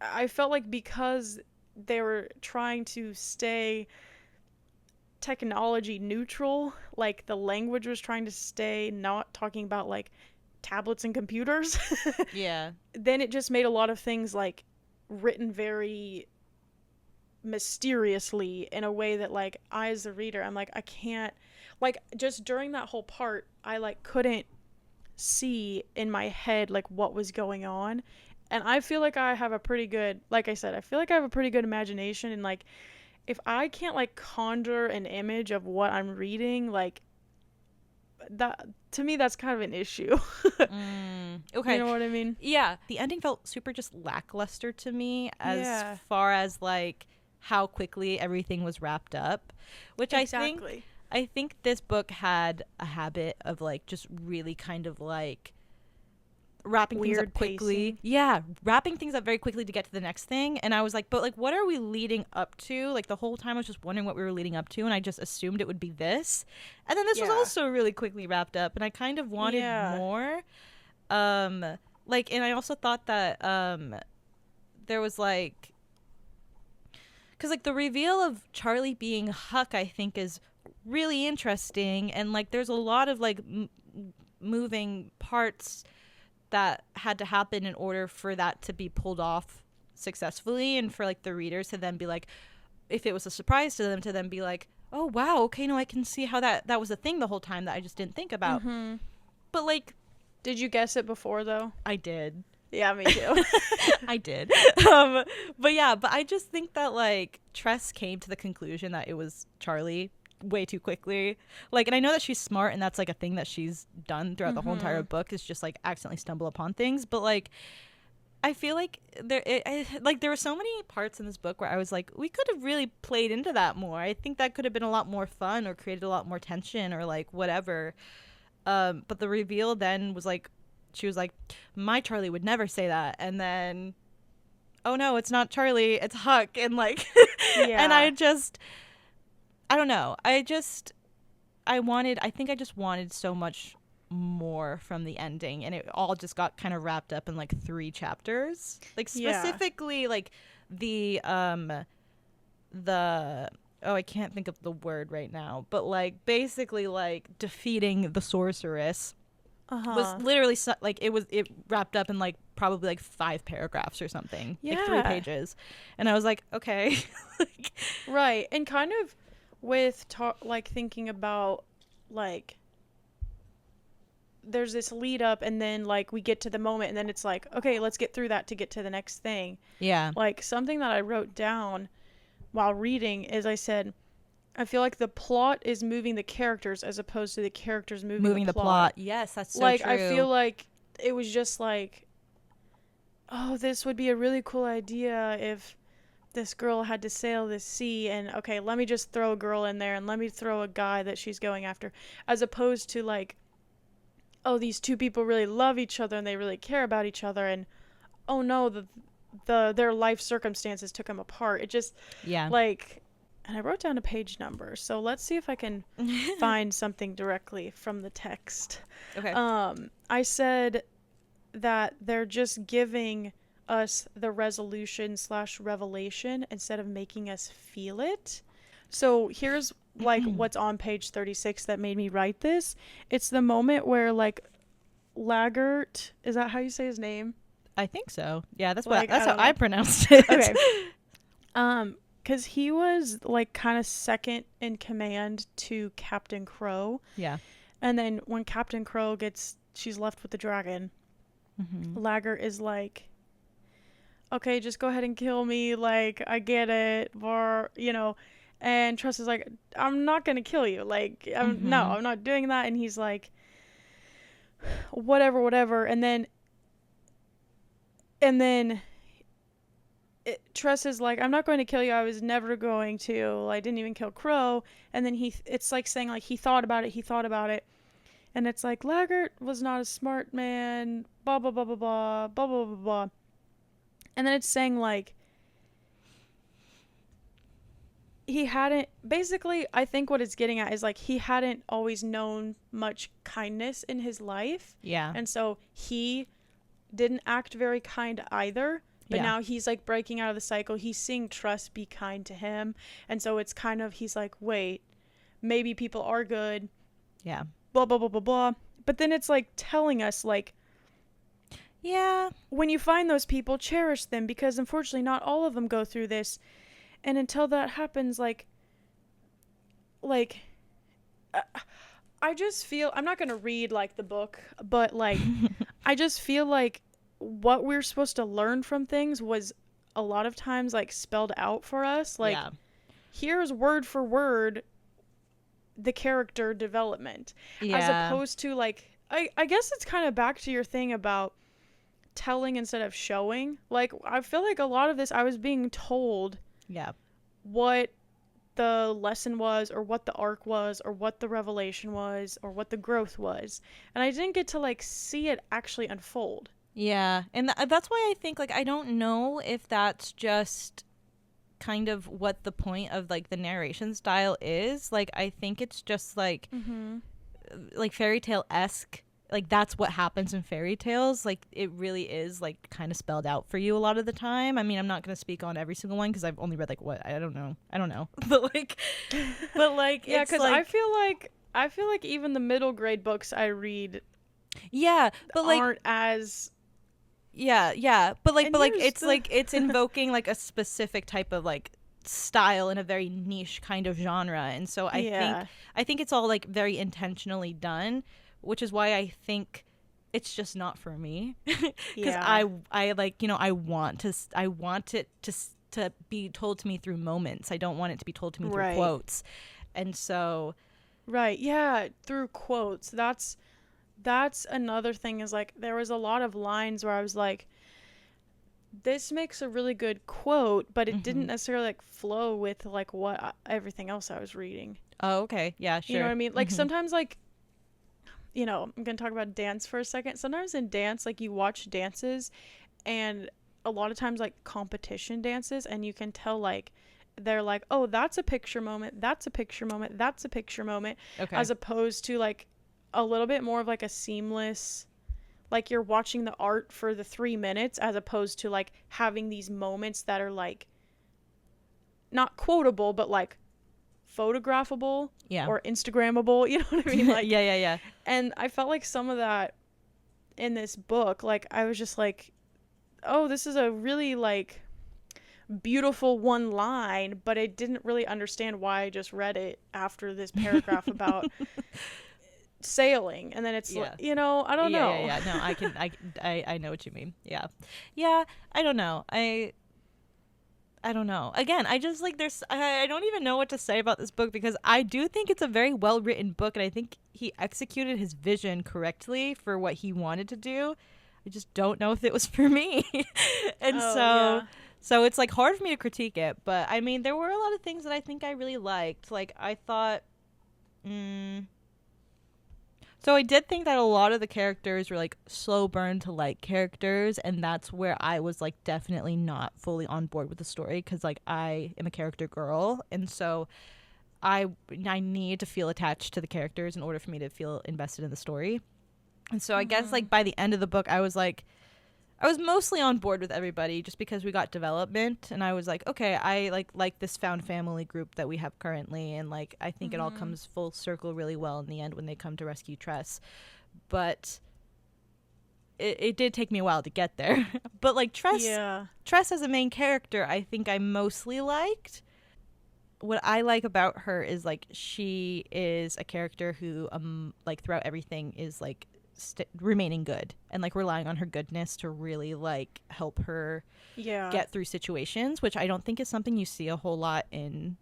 I felt like because they were trying to stay technology neutral, like the language was trying to stay not talking about like tablets and computers, then it just made a lot of things like written very mysteriously in a way that, like, I as the reader, I'm like, I can't, like, just during that whole part, I like couldn't see in my head like what was going on. And I feel like I have a pretty good, like I said, I feel like I have a pretty good imagination, and like if I can't like conjure an image of what I'm reading, like that to me that's kind of an issue. Okay. You know what I mean? Yeah. The ending felt super just lackluster to me as Yeah. far as like how quickly everything was wrapped up, which Exactly. I think this book had a habit of like just really kind of like wrapping things Weird up quickly. pacing. Yeah, wrapping things up very quickly to get to the next thing. And I was like, but like, what are we leading up to? Like the whole time I was just wondering what we were leading up to, and I just assumed it would be this. And then this was Yeah. also really quickly wrapped up, and I kind of wanted Yeah. more. Like, and I also thought that there was like, because like the reveal of Charlie being Huck, I think is really interesting, and like there's a lot of like moving parts that had to happen in order for that to be pulled off successfully, and for like the readers to then be like, if it was a surprise to them, to then be like, oh wow, okay, no, I can see how that was a thing the whole time that I just didn't think about. But like, Did you guess it before though? I did. Yeah, me too. I did. But yeah, but I just think that like Tress came to the conclusion that it was Charlie way too quickly. Like, and I know that she's smart and that's like a thing that she's done throughout the whole entire book, is just like accidentally stumble upon things. But like, I feel like there were so many parts in this book where I was like, we could have really played into that more. I think that could have been a lot more fun, or created a lot more tension, or like whatever. But the reveal then was like, she was like, my Charlie would never say that. And then, oh no, it's not Charlie, it's Huck. And like, Yeah. and I don't know. I think I just wanted so much more from the ending. And it all just got kind of wrapped up in like 3 chapters. Like specifically like the, oh, I can't think of the word right now. But like basically like defeating the sorceress. Was literally like it wrapped up in like probably like 5 paragraphs or something, like 3 pages, and I was like, okay. Like, right. And kind of with like thinking about like there's this lead up, and then like we get to the moment, and then it's like, okay, let's get through that to get to the next thing. Yeah. Like something that I wrote down while reading is, I said, I feel like the plot is moving the characters as opposed to the characters moving the plot. Yes, that's so like, true. I feel like it was just like, oh, this would be a really cool idea if this girl had to sail this sea, and okay, let me just throw a girl in there and let me throw a guy that she's going after, as opposed to like, oh, these 2 people really love each other and they really care about each other, and oh no, their life circumstances took them apart. It just, like, and I wrote down a page number, so let's see if I can find something directly from the text. Okay. I said that they're just giving us the resolution / revelation instead of making us feel it. So here's like what's on page 36 that made me write this. It's the moment where like Laggert, is that how you say his name? I think so. Yeah, that's like, how I pronounced it. Okay. Because he was like kind of second in command to Captain Crow. Yeah. And then when Captain Crow she's left with the dragon, Laggert is like, okay, just go ahead and kill me. Like, I get it. Or, you know, and Tress is like, I'm not going to kill you. Like, no, I'm not doing that. And he's like, whatever. And then Tress is like, I'm not going to kill you. I was never going to. I didn't even kill Crow. And then it's like saying like, he thought about it. And it's like, Laggert was not a smart man, blah, blah, blah, blah, blah, blah, blah, blah, blah. And then it's saying like, he hadn't, basically, I think what it's getting at is like, he hadn't always known much kindness in his life. Yeah. And so he didn't act very kind either. But now he's like breaking out of the cycle. He's seeing Tress be kind to him. And so it's kind of, he's like, wait, maybe people are good. Yeah. Blah, blah, blah, blah, blah. But then it's like telling us like, yeah, when you find those people, cherish them, because unfortunately not all of them go through this. And until that happens, like I just feel, I'm not going to read like the book, but like, I just feel like what we're supposed to learn from things was a lot of times like spelled out for us. Like, here's word for word the character development, as Yeah. opposed to like I guess it's kind of back to your thing about telling instead of showing. Like I feel like a lot of this I was being told Yeah. what the lesson was, or what the arc was, or what the revelation was, or what the growth was, and I didn't get to like see it actually unfold. Yeah. And that's why I think like I don't know if that's just kind of what the point of like the narration style is. Like I think it's just like fairy tale-esque. Like that's what happens in fairy tales. Like it really is like kind of spelled out for you a lot of the time. I mean, I'm not going to speak on every single one because I've only read like what, I don't know but like Yeah, it's because like I feel like even the middle grade books I read yeah, but like aren't as. yeah, but like it's The... like it's invoking like a specific type of like style in a very niche kind of genre, and so I think it's all like very intentionally done, which is why I think it's just not for me because I like, you know, I want it to be told to me through moments. I don't want it to be told to me through quotes, and so through quotes. That's another thing, is like there was a lot of lines where I was like, this makes a really good quote, but it didn't necessarily like flow with like everything else I was reading. Oh, okay. Yeah, sure. You know what I mean? Like sometimes, like, you know, I'm going to talk about dance for a second. Sometimes in dance, like you watch dances, and a lot of times like competition dances, and you can tell like they're like, oh, that's a picture moment, that's a picture moment, that's a picture moment, Okay. as opposed to like a little bit more of like a seamless, like you're watching the art for the 3 minutes, as opposed to like having these moments that are like not quotable, but like photographable or Instagrammable, you know what I mean? Like yeah. And I felt like some of that in this book, like I was just like, oh, this is a really like beautiful one line, but I didn't really understand why I just read it after this paragraph about sailing, and then it's like, you know, I don't know. Yeah. No, I know what you mean. Yeah. I don't know. I don't know. Again, I just like I don't even know what to say about this book, because I do think it's a very well written book, and I think he executed his vision correctly for what he wanted to do. I just don't know if it was for me. And so it's like hard for me to critique it, but I mean there were a lot of things that I think I really liked. Like I thought so I did think that a lot of the characters were like slow burn to like characters, and that's where I was like definitely not fully on board with the story, because like I am a character girl, and so I need to feel attached to the characters in order for me to feel invested in the story. And so I guess like by the end of the book I was mostly on board with everybody, just because we got development, and I was like, okay, I like this found family group that we have currently, and like I think it all comes full circle really well in the end when they come to rescue Tress. But it did take me a while to get there. But like Tress as a main character, I think I mostly liked. What I like about her is like she is a character who like throughout everything is like remaining good, and like relying on her goodness to really like help her get through situations, which I don't think is something you see a whole lot in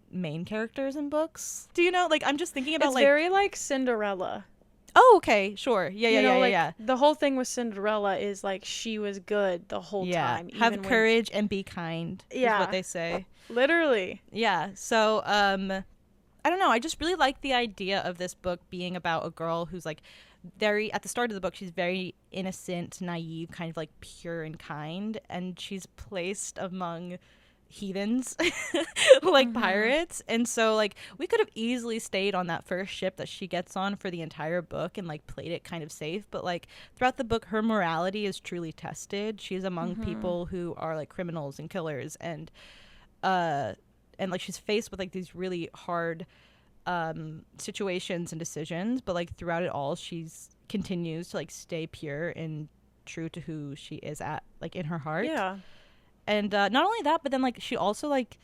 main characters in books. Do you know? Like I'm just thinking about it's very like Cinderella. Oh, okay, sure. Yeah. The whole thing with Cinderella is like she was good the whole time. Have courage and be kind. Is what they say. Literally. Yeah. So I don't know. I just really like the idea of this book being about a girl who's like very, at the start of the book, she's very innocent, naive, kind of like pure and kind, and she's placed among heathens like pirates. And so like we could have easily stayed on that first ship that she gets on for the entire book and like played it kind of safe, but like throughout the book her morality is truly tested. She's among people who are like criminals and killers, and like she's faced with like these really hard situations and decisions, but like throughout it all she's continues to like stay pure and true to who she is at like in her heart. And not only that, but then like she also like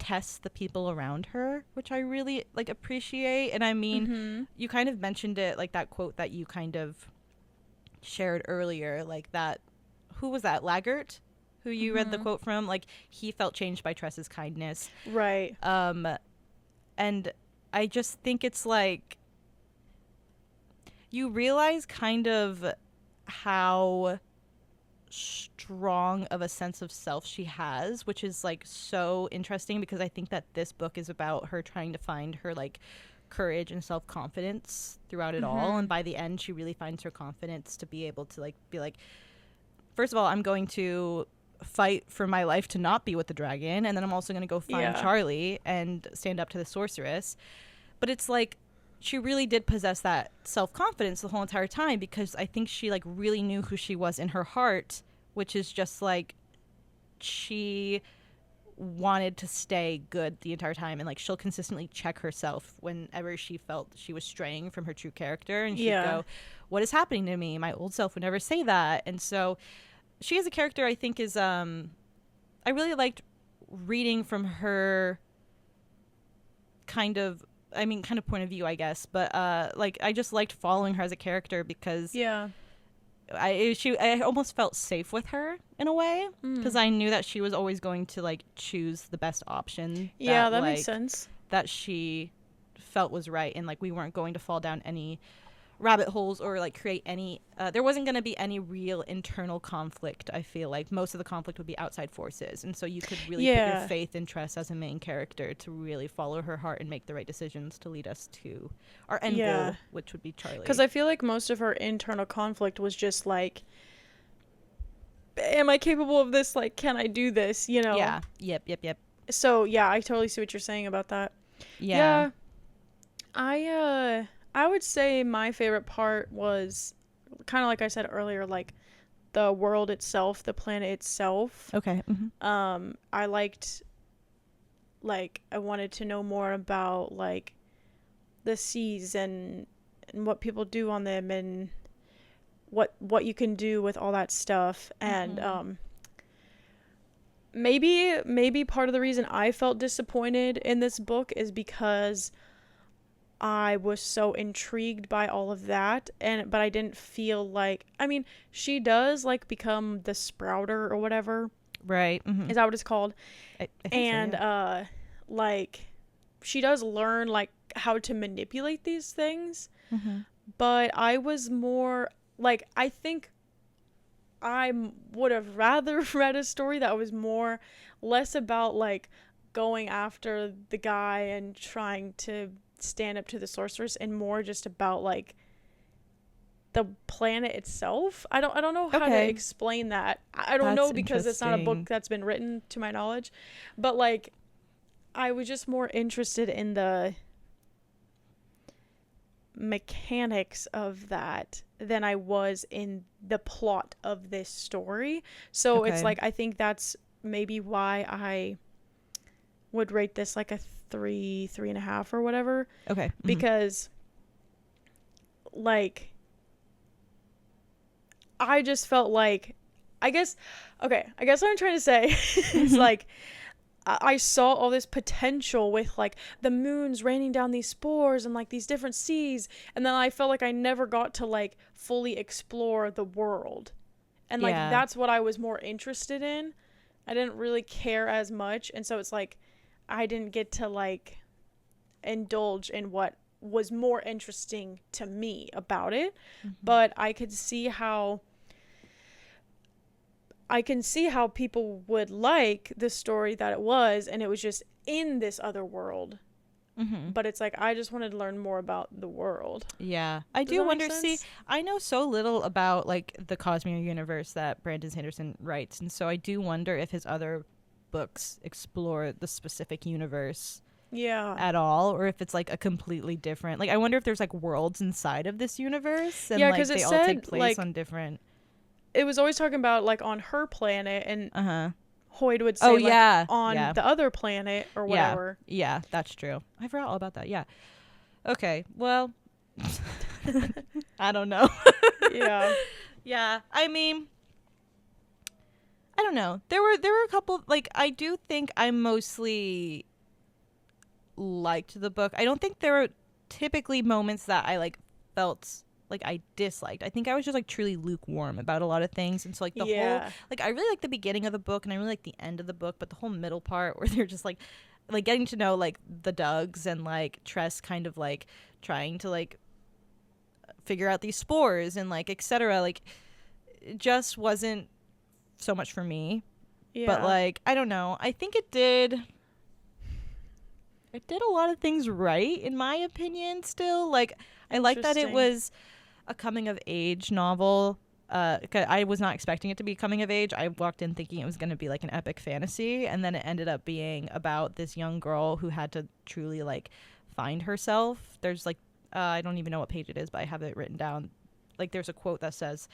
tests the people around her, which I really like appreciate. And I mean you kind of mentioned it, like that quote that you kind of shared earlier, like that, who was that, Laggert, who you read the quote from, like he felt changed by Tress's kindness, right? And I just think it's like you realize kind of how strong of a sense of self she has, which is like so interesting because I think that this book is about her trying to find her like courage and self-confidence throughout it all, and by the end she really finds her confidence to be able to like be like, first of all, I'm going to fight for my life to not be with the dragon, and then I'm also going to go find Charlie and stand up to the sorceress. But it's like she really did possess that self-confidence the whole entire time, because I think she like really knew who she was in her heart, which is just like she wanted to stay good the entire time, and like she'll consistently check herself whenever she felt she was straying from her true character, and she'd go, what is happening to me? My old self would never say that. And so she as a character, I think, is I really liked reading from her kind of point of view, I guess, but like I just liked following her as a character because I almost felt safe with her in a way, because I knew that she was always going to like choose the best option. That makes sense. That she felt was right, and like we weren't going to fall down any rabbit holes or like create any there wasn't going to be any real internal conflict. I feel like most of the conflict would be outside forces, and so you could really put your faith in Tress as a main character to really follow her heart and make the right decisions to lead us to our end goal, which would be Charlie. Because I feel like most of her internal conflict was just like, am I capable of this? Like, can I do this? You know? Yep. So yeah, I totally see what you're saying about that. I would say my favorite part was kind of like I said earlier, like the world itself, the planet itself. Okay. I liked, like, I wanted to know more about like the seas and what people do on them and what you can do with all that stuff. And maybe part of the reason I felt disappointed in this book is because I was so intrigued by all of that, but I didn't feel like, I mean, she does like become the sprouter or whatever, right? Is that what it's called? I think so, like she does learn like how to manipulate these things, but I was more like, I think I would have rather read a story that was less about like going after the guy and trying to stand up to the sorceress, and more just about like the planet itself. I don't know how to explain that. I don't know, because it's not a book that's been written to my knowledge, but like I was just more interested in the mechanics of that than I was in the plot of this story. So it's like, I think that's maybe why I would rate this like a 3.5 or whatever. Because like I just felt like, I guess what I'm trying to say is like I saw all this potential with like the moons raining down these spores and like these different seas, and then I felt like I never got to like fully explore the world, and like that's what I was more interested in. I didn't really care as much, and so it's like I didn't get to like indulge in what was more interesting to me about it. But I can see how people would like the story that it was, and it was just in this other world. But it's like, I just wanted to learn more about the world. I do wonder, see, I know so little about like the Cosmere universe that Brandon Sanderson writes, and so I do wonder if his other books explore the specific universe at all, or if it's like a completely different, like I wonder if there's like worlds inside of this universe, and like they all take place like, on different. It was always talking about like on her planet, and Hoyd would say on the other planet or whatever. Yeah, that's true. I forgot all about that. Okay, well, I don't know. I mean, I don't know. There were a couple, like, I do think I mostly liked the book. I don't think there were typically moments that I like felt like I disliked. I think I was just like truly lukewarm about a lot of things, and so like the whole, like I really like the beginning of the book and I really like the end of the book, but the whole middle part where they're just like like getting to know like the Dougs and like Tress kind of like trying to like figure out these spores and like etc. Like it just wasn't so much for me. Yeah. But like I don't know. I think it did a lot of things right in my opinion still. Like I like that it was a coming of age novel. I was not expecting it to be coming of age. I walked in thinking it was going to be like an epic fantasy, and then it ended up being about this young girl who had to truly like find herself. There's like I don't even know what page it is, but I have it written down. Like there's a quote that says,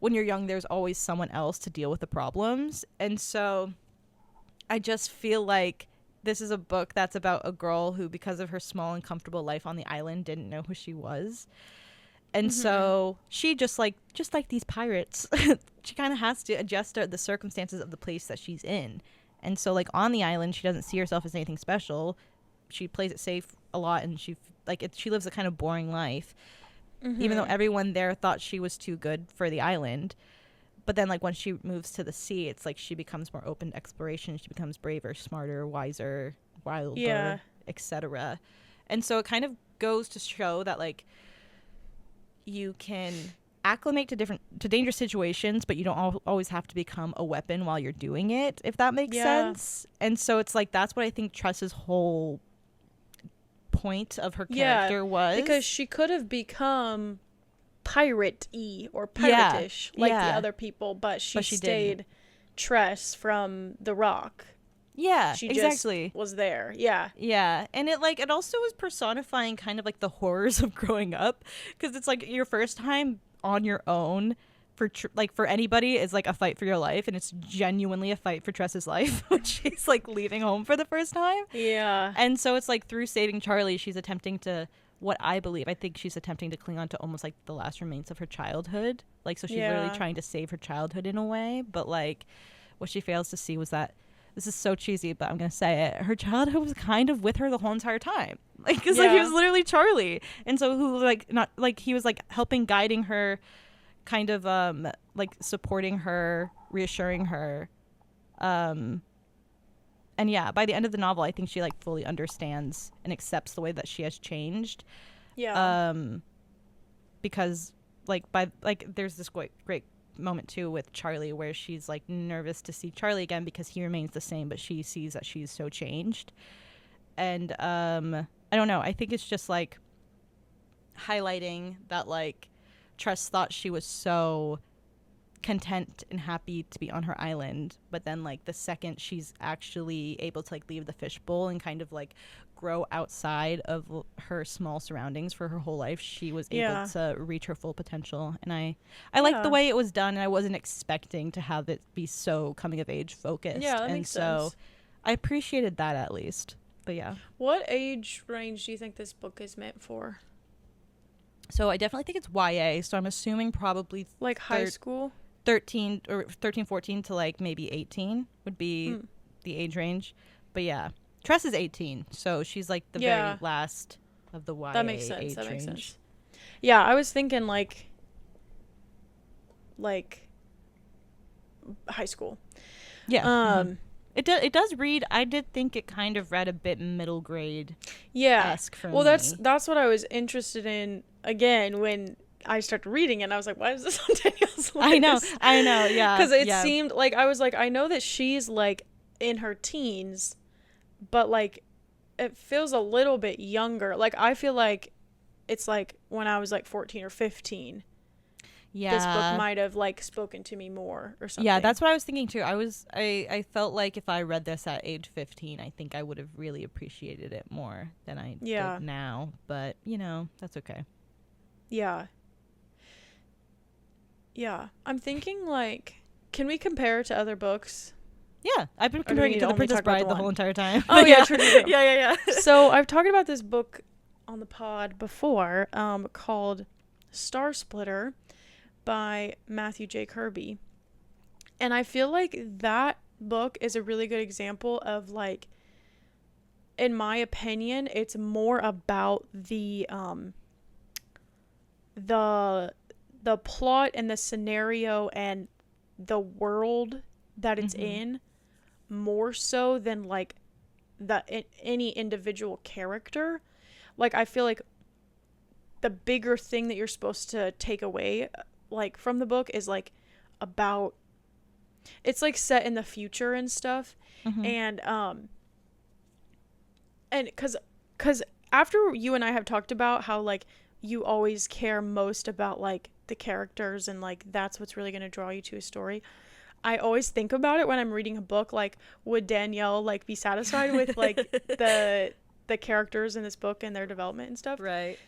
"When you're young, there's always someone else to deal with the problems." And so I just feel like this is a book that's about a girl who, because of her small and comfortable life on the island, didn't know who she was. And so she just like these pirates, she kind of has to adjust to the circumstances of the place that she's in. And so like on the island, she doesn't see herself as anything special. She plays it safe a lot, and she lives a kind of boring life, even though everyone there thought she was too good for the island. But then like when she moves to the sea, it's like she becomes more open to exploration. She becomes braver, smarter, wiser, wilder, etc. And so it kind of goes to show that like you can acclimate to dangerous situations, but you don't always have to become a weapon while you're doing it, if that makes sense. And so it's like that's what I think Tress's whole point of her character was, because she could have become pirate-y or pirate-ish like the other people, but she stayed didn't. Tress from the rock. Yeah, she exactly. just was there. Yeah. And it also was personifying kind of like the horrors of growing up, because it's like your first time on your own for anybody is like a fight for your life, and it's genuinely a fight for Tress's life when she's like leaving home for the first time. Yeah. And so it's like through saving Charlie, she's attempting to I think she's attempting to cling on to almost like the last remains of her childhood. Like, so she's literally trying to save her childhood in a way, but like what she fails to see was that, this is so cheesy, but I'm going to say it, her childhood was kind of with her the whole entire time. Like, because like he was literally Charlie. And so who like, not like he was like helping, guiding her, kind of like supporting her, reassuring her. And yeah, by the end of the novel, I think she like fully understands and accepts the way that she has changed. Yeah. Because there's this great moment too with Charlie where she's like nervous to see Charlie again because he remains the same, but she sees that she's so changed. And I don't know, I think it's just like highlighting that like Tress thought she was so content and happy to be on her island, but then like the second she's actually able to like leave the fishbowl and kind of like grow outside of her small surroundings for her whole life, she was able to reach her full potential. And I like the way it was done, and I wasn't expecting to have it be so coming of age focused. That makes sense. I appreciated that at least. But yeah, what age range do you think this book is meant for? So I definitely think it's YA, so I'm assuming probably like high school. 13 or 13, 14 to like maybe 18 would be the age range. But yeah, Tress is 18, so she's like the very last of the YA that makes sense. age that makes range. Sense. Yeah, I was thinking like high school. Yeah. It does read. I did think it kind of read a bit middle grade. Yeah. For well, me. that's what I was interested in again when I started reading it, and I was like, why is this on Danielle's list? I know, yeah. Because it seemed like, I was like, I know that she's, like, in her teens, but, like, it feels a little bit younger. Like, I feel like it's, like, when I was, like, 14 or 15. Yeah. This book might have, like, spoken to me more or something. Yeah, that's what I was thinking, too. I felt like if I read this at age 15, I think I would have really appreciated it more than I did now. But, you know, that's okay. Yeah. Yeah, I'm thinking, like, can we compare it to other books? Yeah, I've been comparing it to The Princess Bride the whole entire time. Oh, yeah, true. Yeah. So I've talked about this book on the pod before, called Star Splitter by Matthew J. Kirby. And I feel like that book is a really good example of, like, in my opinion, it's more about the plot and the scenario and the world that it's in, more so than like any individual character. Like, I feel like the bigger thing that you're supposed to take away, like, from the book is, like, about, it's, like, set in the future and stuff. Mm-hmm. And because after you and I have talked about how, like, you always care most about, like, the characters and, like, that's what's really going to draw you to a story, I always think about it when I'm reading a book, like, would Danielle, like, be satisfied with, like, the characters in this book and their development and stuff? Right.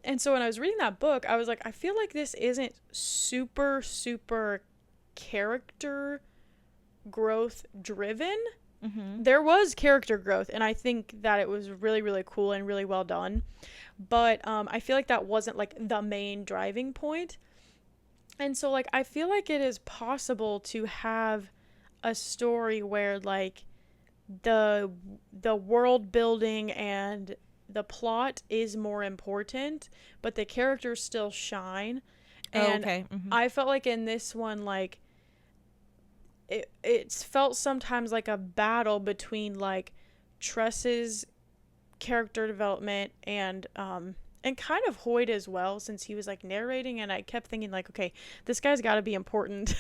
And so when I was reading that book, I was like, I feel like this isn't super, super character growth driven. Mm-hmm. There was character growth, and I think that it was really, really cool and really well done. But I feel like that wasn't, like, the main driving point. And so, like, I feel like it is possible to have a story where, like, the world building and the plot is more important, but the characters still shine. And okay. Mm-hmm. I felt like in this one, like, it felt sometimes like a battle between, like, Tress's character development and kind of Hoyt as well, since he was, like, narrating, and I kept thinking, like, okay, this guy's got to be important.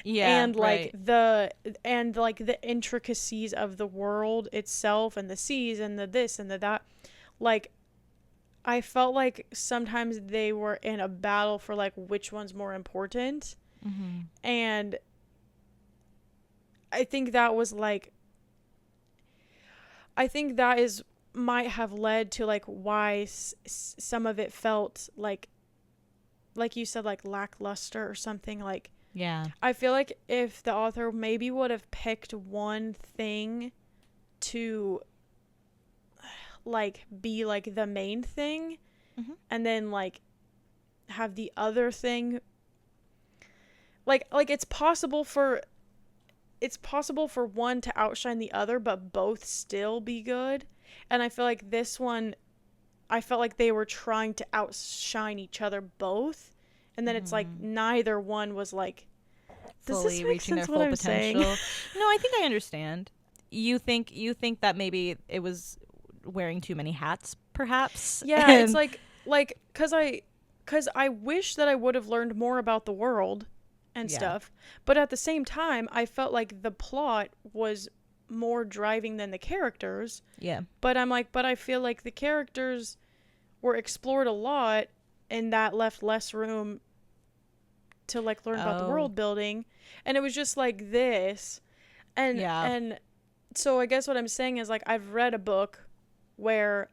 Yeah. And, like, the intricacies of the world itself and the seas and the this and the that, like, I felt like sometimes they were in a battle for, like, which one's more important. Mm-hmm. And I think that was, like, I think that is might have led to, like, why some of it felt like you said, like, lackluster or something. Like, yeah, I feel like if the author maybe would have picked one thing to, like, be, like, the main thing, mm-hmm. and then, like, have the other thing, like it's possible for one to outshine the other, but both still be good. And I feel like this one, I felt like they were trying to outshine each other both, and then it's like neither one was, like, does fully this make reaching sense their what full I'm potential. saying? No, I think I understand. You think that maybe it was wearing too many hats, perhaps? Yeah, it's like because I wish that I would have learned more about the world and stuff, but at the same time, I felt like the plot was more driving than the characters. Yeah. But I'm like, but I feel like the characters were explored a lot, and that left less room to, like, learn about the world building, and it was just like this, and so I guess what I'm saying is, like, I've read a book where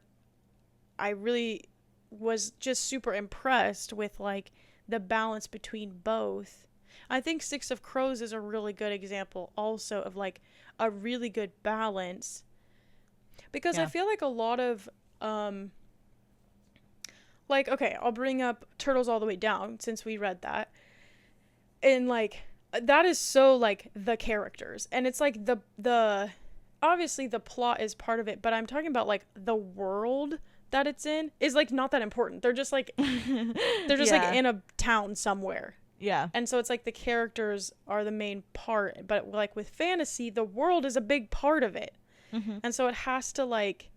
I really was just super impressed with, like, the balance between both. I think Six of Crows is a really good example also of, like, a really good balance, because I feel like a lot of like, okay, I'll bring up Turtles All the Way Down, since we read that, and, like, that is so, like, the characters, and it's like the obviously the plot is part of it, but I'm talking about, like, the world that it's in is, like, not that important. They're just, like, like, in a town somewhere. Yeah. And so it's like the characters are the main part, but, like, with fantasy, the world is a big part of it. Mm-hmm. And so it has to, like,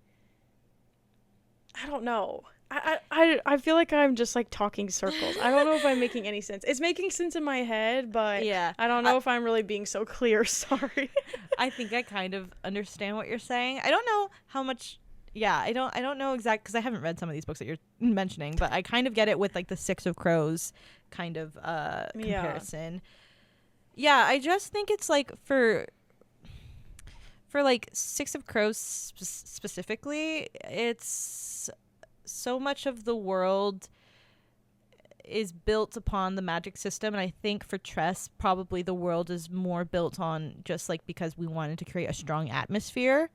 I don't know. I feel like I'm just, like, talking circles. I don't know if I'm making any sense. It's making sense in my head, but I don't know if I'm really being so clear. Sorry. I think I kind of understand what you're saying. I don't know how much. Yeah, I don't know exactly, because I haven't read some of these books that you're mentioning, but I kind of get it with, like, the Six of Crows kind of comparison. Yeah, I just think it's, like, for like, Six of Crows specifically, it's so much of the world is built upon the magic system, and I think for Tress, probably the world is more built on just, like, because we wanted to create a strong atmosphere.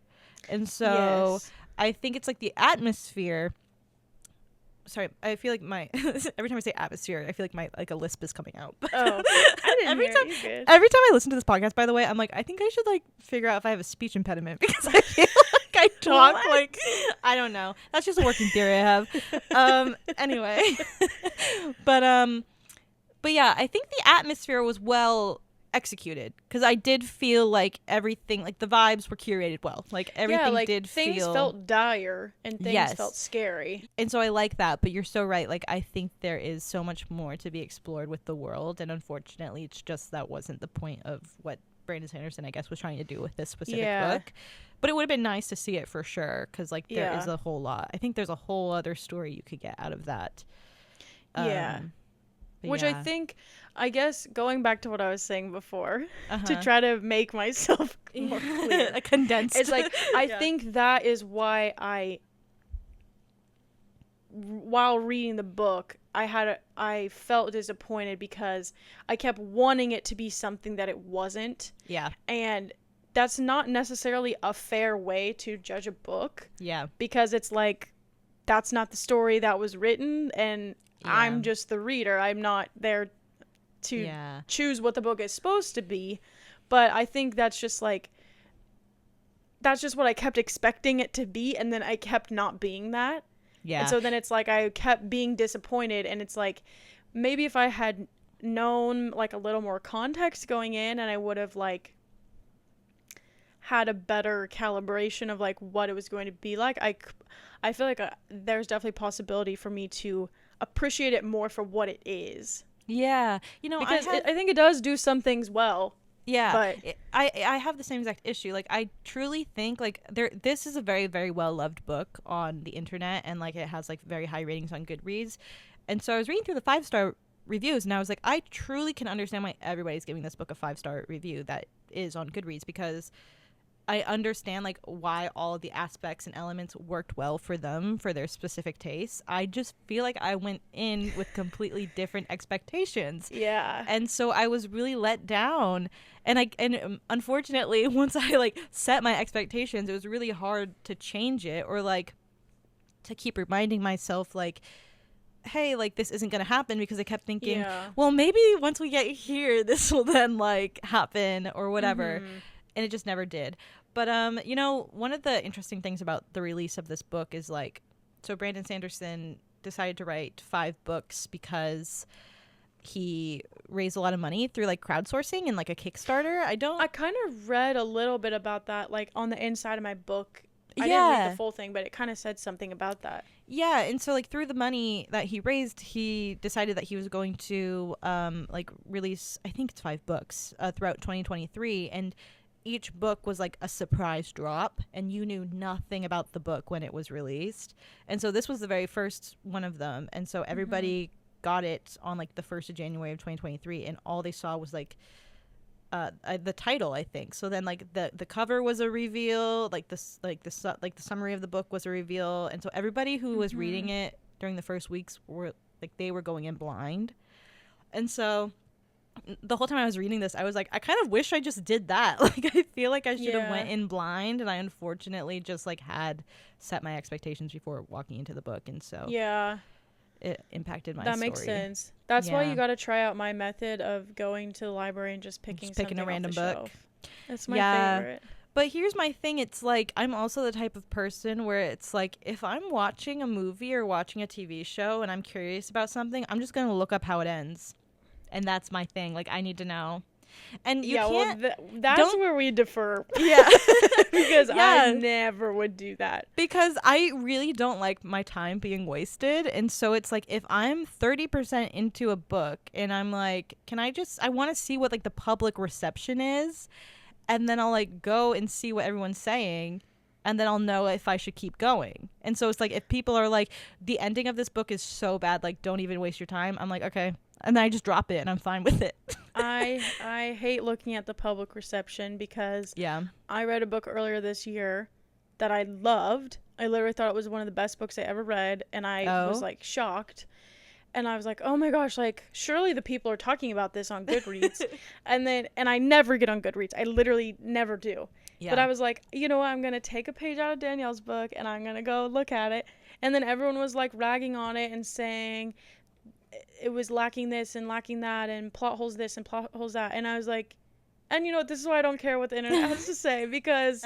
And so I think it's, like, the atmosphere. Sorry, I feel like my every time I say atmosphere, I feel like my, like, a lisp is coming out. Oh, I didn't every hear time, it. You good. Every time I listen to this podcast, by the way, I'm like, I think I should, like, figure out if I have a speech impediment, because I feel like I talk like, I don't know. That's just a working theory I have. Anyway, but yeah, I think the atmosphere was well executed, because I did feel like everything, like the vibes were curated well, like everything did things feel, felt dire and things felt scary, and so I like that. But you're so right, like I think there is so much more to be explored with the world, and unfortunately it's just that wasn't the point of what Brandon Sanderson, I guess, was trying to do with this specific book. But it would have been nice to see it for sure, because like there is a whole lot. I think there's a whole other story you could get out of that. Which I think, I guess, going back to what I was saying before, to try to make myself more clear, condensed. It's like I think that is why while reading the book, I felt disappointed because I kept wanting it to be something that it wasn't. Yeah. And that's not necessarily a fair way to judge a book. Yeah. Because it's like, that's not the story that was written, and I'm just the reader. I'm not there to choose what the book is supposed to be. But I think that's just what I kept expecting it to be, and then I kept not being that. Yeah. And so then it's like I kept being disappointed, and it's like maybe if I had known like a little more context going in, and I would have like had a better calibration of like what it was going to be like, I feel like there's definitely possibility for me to appreciate it more for what it is. Yeah. Because I think it does do some things well. Yeah, but I have the same exact issue. Like, I truly think like this is a very, very well loved book on the internet, and like it has like very high ratings on Goodreads. And so I was reading through the 5-star reviews, and I was like, I truly can understand why everybody's giving this book a 5-star review that is on Goodreads, because I understand like why all of the aspects and elements worked well for them, for their specific tastes. I just feel like I went in with completely different expectations. Yeah. And so I was really let down. And unfortunately, once I like set my expectations, it was really hard to change it, or like to keep reminding myself like, hey, like this isn't going to happen, because I kept thinking, well, maybe once we get here, this will then like happen or whatever. Mm-hmm. And it just never did. But, one of the interesting things about the release of this book is, like, so Brandon Sanderson decided to write 5 books because he raised a lot of money through, like, crowdsourcing and, like, a Kickstarter. I kind of read a little bit about that, like, on the inside of my book. I didn't read the full thing, but it kind of said something about that. Yeah, and so, like, through the money that he raised, he decided that he was going to, release, I think it's 5 books throughout 2023, and each book was like a surprise drop, and you knew nothing about the book when it was released. And so this was the very first one of them, and so everybody got it on like the 1st of January of 2023, and all they saw was like the title, I think. So then like the cover was a reveal, like the summary of the book was a reveal, and so everybody who was reading it during the first weeks were like, they were going in blind. And so the whole time I was reading this, I was like, I kind of wish I just did that. Like, I feel like I should have went in blind, and I unfortunately just like had set my expectations before walking into the book, and so it impacted my story. That makes sense. That's why you got to try out my method of going to the library and just picking a random book. Shelf. That's my favorite. But here's my thing. It's like, I'm also the type of person where it's like, if I'm watching a movie or watching a TV show and I'm curious about something, I'm just going to look up how it ends. And that's my thing. Like, I need to know. And you can't... that's where we differ. Yeah. Because I never would do that. Because I really don't like my time being wasted. And so it's like, if I'm 30% into a book and I'm like, I want to see what like the public reception is. And then I'll like go and see what everyone's saying. And then I'll know if I should keep going. And so it's like, if people are like, the ending of this book is so bad, like, don't even waste your time, I'm like, okay. And then I just drop it, and I'm fine with it. I hate looking at the public reception, because I read a book earlier this year that I loved. I literally thought it was one of the best books I ever read, and I was like shocked. And I was like, oh my gosh, like, surely the people are talking about this on Goodreads. and I never get on Goodreads. I literally never do. Yeah. But I was like, you know what, I'm going to take a page out of Danielle's book, and I'm going to go look at it. And then everyone was like ragging on it and saying it was lacking this and lacking that, and plot holes this and plot holes that. And I was like, and you know what, this is why I don't care what the internet has to say, because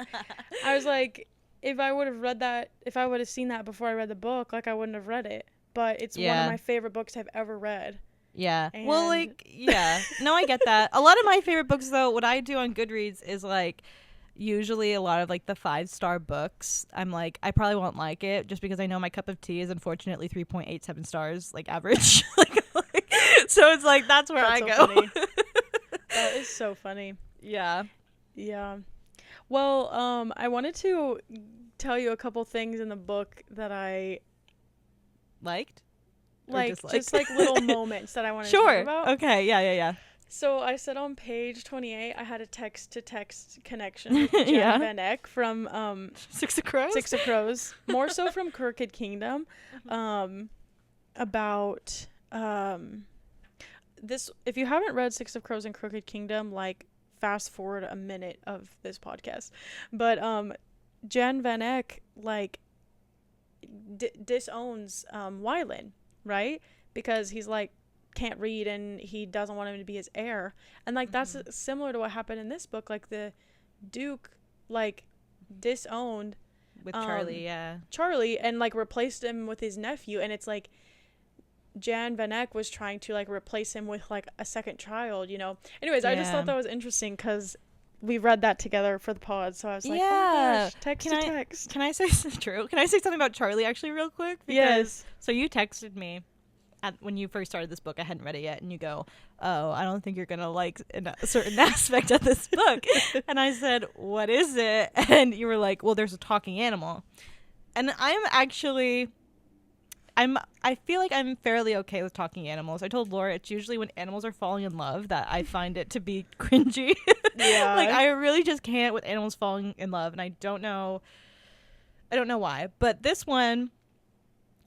I was like, if I would have seen that before I read the book, like, I wouldn't have read it. But it's one of my favorite books I've ever read. Yeah. And Well, like, yeah. No, I get that. A lot of my favorite books, though, what I do on Goodreads is, like, usually a lot of, like, the 5-star books, I'm like, I probably won't like it just because I know my cup of tea is unfortunately 3.87 stars, like, average. So it's like, that's where I so go. Funny. That is so funny. Yeah. Yeah. Well, I wanted to tell you a couple things in the book that I liked. Like, just like little moments that I want to talk about. Okay. Yeah. So I said on page 28, I had a text-to-text connection with Jen Van Eck from Six of Crows. Six of Crows, more so from Crooked Kingdom, about this. If you haven't read Six of Crows and Crooked Kingdom, like, fast forward a minute of this podcast. But Jen Van Eck, like, disowns Wylan, right? Because he's like, can't read and he doesn't want him to be his heir. And like that's similar to what happened in this book. Like the Duke like disowned with Charlie and like replaced him with his nephew, and it's like Jan Van Eck was trying to like replace him with like a second child, you know. Anyways, I just thought that was interesting because we read that together for the pod, so I was like, oh my gosh, text. Can I say true? Can I say something about Charlie actually real quick? Because, yes. So you texted me when you first started this book. I hadn't read it yet, and you go, oh, I don't think you're gonna like a certain aspect of this book. And I said, what is it? And you were like, well, there's a talking animal. And I feel like I'm fairly okay with talking animals. I told Laura it's usually when animals are falling in love that I find it to be cringy. Yeah. Like, I really just can't with animals falling in love, and I don't know why. But this one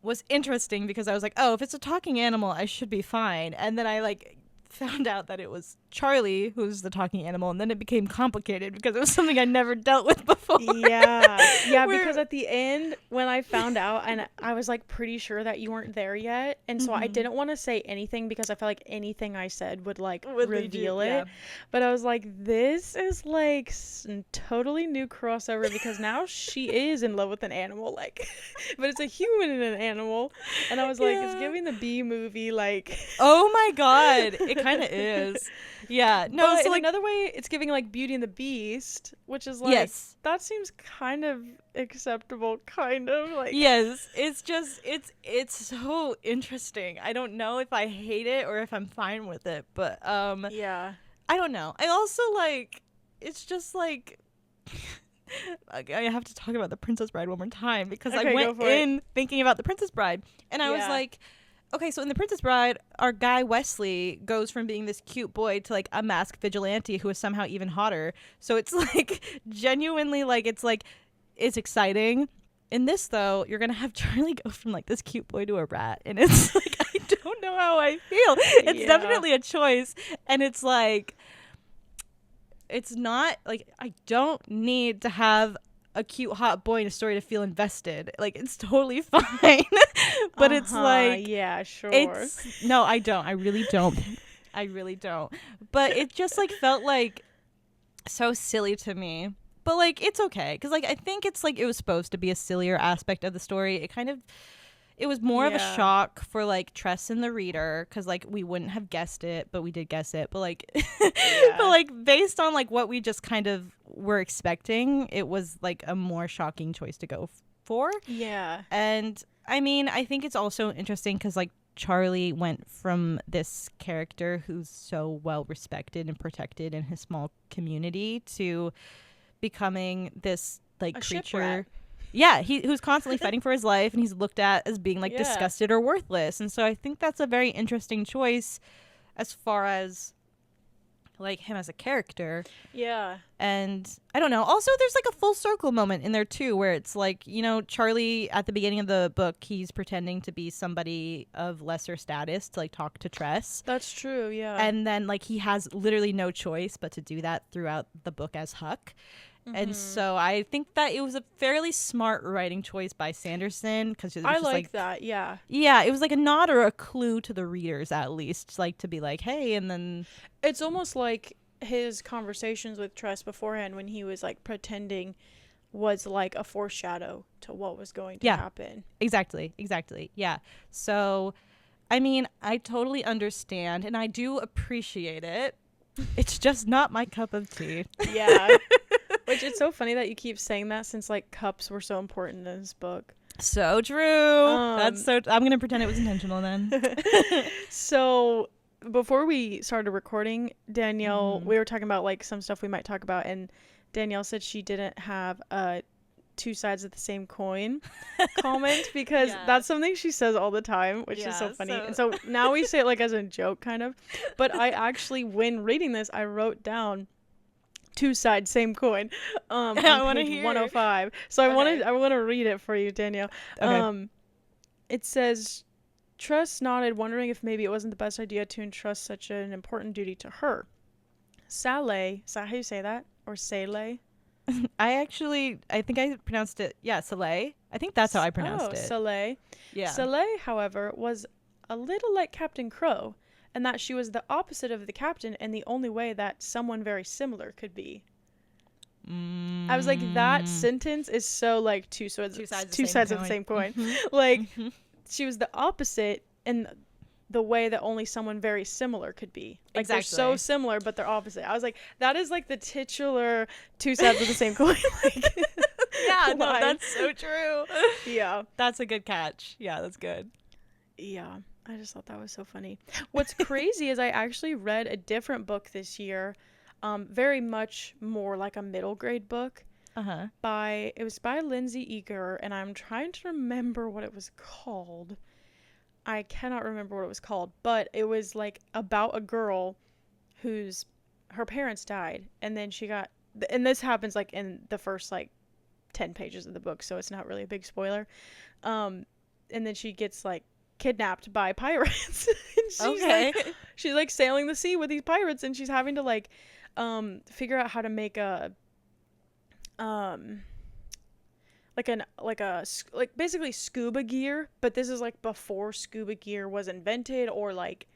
was interesting because I was like, oh, if it's a talking animal, I should be fine. And then I like found out that it was Charlie who's the talking animal, and then it became complicated because it was something I never dealt with before. Yeah, because at the end when I found out, and I was like pretty sure that you weren't there yet, and so I didn't want to say anything because I felt like anything I said would like reveal it. Yeah. But I was like, this is like totally new crossover because now she is in love with an animal, like, but it's a human and an animal, and I was like, it's giving the B movie, like. Oh my god, it kind of is. Yeah, no, but so in like another way, it's giving like Beauty and the Beast, which is like, yes, that seems kind of acceptable, kind of like. Yes, it's just it's so interesting. I don't know if I hate it or if I'm fine with it, but yeah, I don't know. I also like, it's just like. I have to talk about The Princess Bride one more time because I went in thinking about The Princess Bride, and I was like, okay, so in The Princess Bride, our guy Wesley goes from being this cute boy to like a masked vigilante who is somehow even hotter. So it's like genuinely like it's exciting. In this though, you're gonna have Charlie go from like this cute boy to a rat, and it's like I don't know how I feel. It's definitely a choice, and it's like it's not like I don't need to have a cute hot boy in a story to feel invested. Like, it's totally fine. But it's like, yeah, sure. No, I don't. I really don't. But it just like felt like so silly to me. But like, it's okay because like I think it's like it was supposed to be a sillier aspect of the story. It was more of a shock for like Tress and the reader because like we wouldn't have guessed it, but we did guess it. But like, but like based on like what we just kind of were expecting, it was like a more shocking choice to go for. Yeah. And I mean, I think it's also interesting because like Charlie went from this character who's so well respected and protected in his small community to becoming this like a creature. Yeah, who's constantly fighting for his life, and he's looked at as being like disgusted or worthless. And so I think that's a very interesting choice as far as like him as a character. Yeah. And I don't know. Also, there's like a full circle moment in there too where it's like, you know, Charlie at the beginning of the book, he's pretending to be somebody of lesser status to like talk to Tress. That's true, yeah. And then like he has literally no choice but to do that throughout the book as Huck. And so I think that it was a fairly smart writing choice by Sanderson because I like that. Yeah, it was like a nod or a clue to the readers at least, like to be like, hey, and then it's almost like his conversations with Tress beforehand when he was like pretending was like a foreshadow to what was going to happen. Exactly. Yeah. So I mean, I totally understand, and I do appreciate it. It's just not my cup of tea. Yeah. Which, it's so funny that you keep saying that, since like cups were so important in this book. So true. That's so. I'm gonna pretend it was intentional then. So before we started recording, Danielle, we were talking about like some stuff we might talk about, and Danielle said she didn't have two sides of the same coin comment, because that's something she says all the time, which is so funny. And so now we say it like as a joke kind of, but I actually, when reading this, I wrote down two sides, same coin, on page 105. So I want to read it for you, Danielle. Okay. It says, Tress nodded, wondering if maybe it wasn't the best idea to entrust such an important duty to her. Saleh, is that how you say that? Or Saleh? I think I pronounced it, Saleh. I think that's how I pronounced it. Saleh. Yeah. Saleh, however, was a little like Captain Crow, and that she was the opposite of the captain, and the only way that someone very similar could be. I was like, that sentence is so like two sides of the same coin. Like, she was the opposite in the way that only someone very similar could be. Like, they're so similar, but they're opposite. I was like, that is like the titular two sides of the same coin. Like, yeah, no, that's so true. Yeah. That's a good catch. Yeah, that's good. Yeah, I just thought that was so funny. What's crazy is I actually read a different book this year, very much more like a middle grade book. It was by Lindsay Eager, and I'm trying to remember what it was called. I cannot remember what it was called, but it was like about a girl her parents died, and then and this happens like in the first like 10 pages of the book, so it's not really a big spoiler. And then she gets like kidnapped by pirates. And she's like sailing the sea with these pirates, and she's having to like figure out how to make a basically scuba gear, but this is like before scuba gear was invented, or like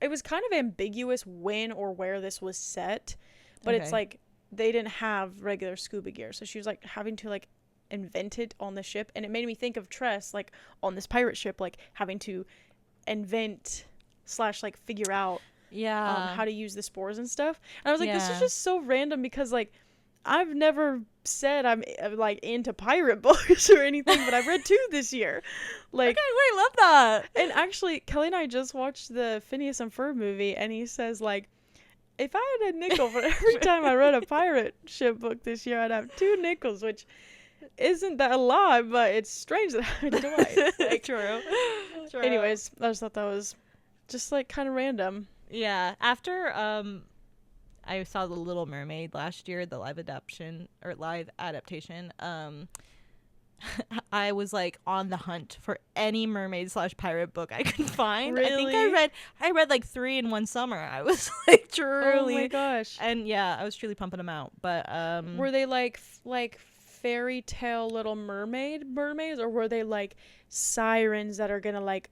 it was kind of ambiguous when or where this was set, but it's like they didn't have regular scuba gear, so she was like having to like invent it on the ship, and it made me think of Tress like on this pirate ship, like having to invent / like figure out how to use the spores and stuff. And I was like, this is just so random, because like I've never said I'm like into pirate books or anything, but I've read 2 this year. Like, okay, wait, love that. And actually, Kelly and I just watched the Phineas and Ferb movie, and he says like, if I had a nickel for every time I read a pirate ship book this year, I'd have 2 nickels, which isn't that a lot, but it's strange that I would twice. Like, True. Anyways, I just thought that was just like kind of random. Yeah. After I saw The Little Mermaid last year, the live adaptation. I was like on the hunt for any mermaid / pirate book I could find. Really? I think I read like 3 in one summer. I was like truly. Oh my gosh. And yeah, I was truly pumping them out. But were they like fairy tale Little mermaids, or were they like sirens that are gonna like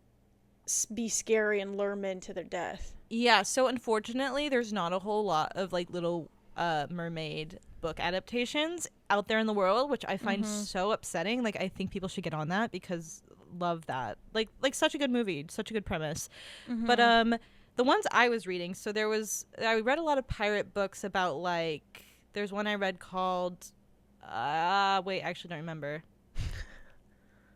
be scary and lure men to their death? Yeah, so unfortunately there's not a whole lot of like Little Mermaid book adaptations out there in the world, which I find so upsetting. Like, I think people should get on that, because love that. Like such a good movie, such a good premise. But the ones I was reading, so I read a lot of pirate books about, like, there's one I read called wait, I actually don't remember.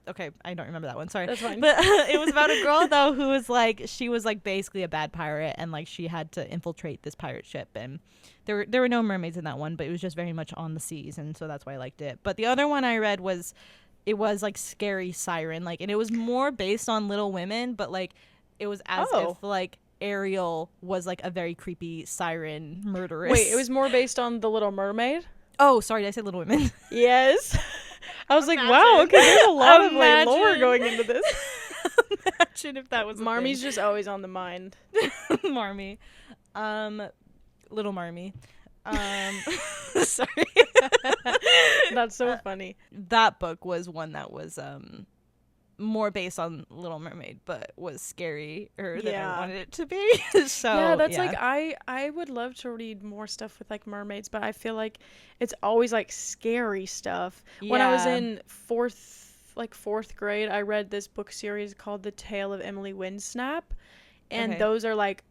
Okay, I don't remember that one. Sorry. That's fine. But it was about a girl, though, who was like, she was like basically a bad pirate, and like she had to infiltrate this pirate ship, and there were no mermaids in that one, but it was just very much on the seas, and so that's why I liked it. But the other one I read was like Scary Siren, like, and it was more based on Little Women, but like it was as if like Ariel was like a very creepy siren murderess. Wait, it was more based on The Little Mermaid? Oh, sorry, did I say Little Women? Yes. I was like, wow, okay, there's a lot of like lore going into this. Imagine if that was Marmy's just always on the mind. Marmy. Little Marmy. Sorry. That's so funny. That book was one that was more based on Little Mermaid, but was scarier than I wanted it to be. So yeah, that's like I would love to read more stuff with like mermaids, but I feel like it's always like scary stuff. When I was in 4th like 4th grade, I read this book series called The Tale of Emily Winsnap, and those are like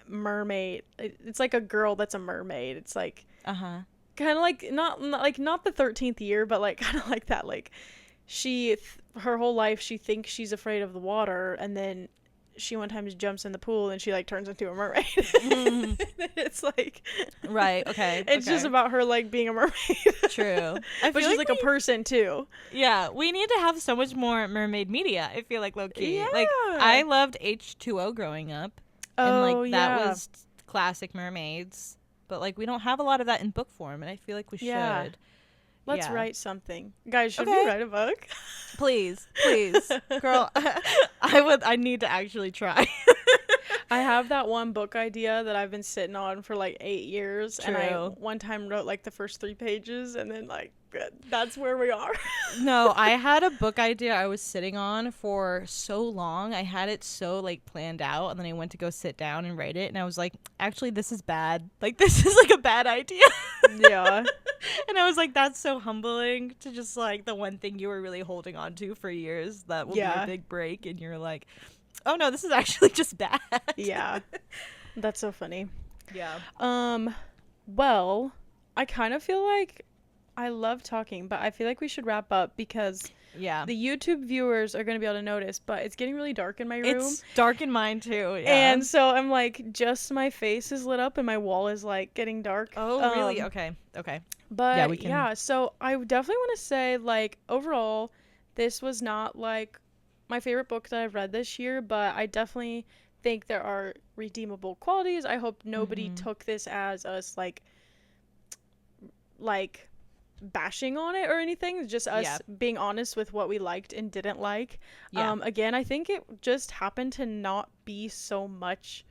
mermaid. It's like a girl that's a mermaid. It's like kind of like not the 13th year, but like kind of like that. Like her whole life she thinks she's afraid of the water, and then she one time just jumps in the pool and she like turns into a mermaid. It's like it's just about her like being a mermaid. True. But she's like a person too. Yeah, we need to have so much more mermaid media. I feel like low-key. Like I loved H2O growing up. And like that was classic mermaids. But like we don't have a lot of that in book form, and I feel like we should. Let's write something. Guys, should we write a book? Please. Girl, I need to actually try. I have that one book idea that I've been sitting on for like 8 years. True. And I one time wrote like the first 3 pages, and then like that's where we are. No, I had a book idea I was sitting on for so long. I had it so like planned out, and then I went to go sit down and write it, and I was like, actually, this is bad. Like this is like a bad idea. Yeah. And I was like, that's so humbling to just like the one thing you were really holding on to for years that will be a big break, and you're like, oh no, this is actually just bad. Yeah. That's so funny. Yeah. Well, I kind of feel like I love talking, but I feel like we should wrap up because the YouTube viewers are going to be able to notice, but it's getting really dark in my room. It's dark in mine too. Yeah. And so I'm like, just my face is lit up and my wall is like getting dark. Oh, really? Okay. But so I definitely want to say like overall, this was not like my favorite book that I've read this year, but I definitely think there are redeemable qualities. I hope nobody took this as us like bashing on it or anything, just us being honest with what we liked and didn't like. Again, I think it just happened to not be so much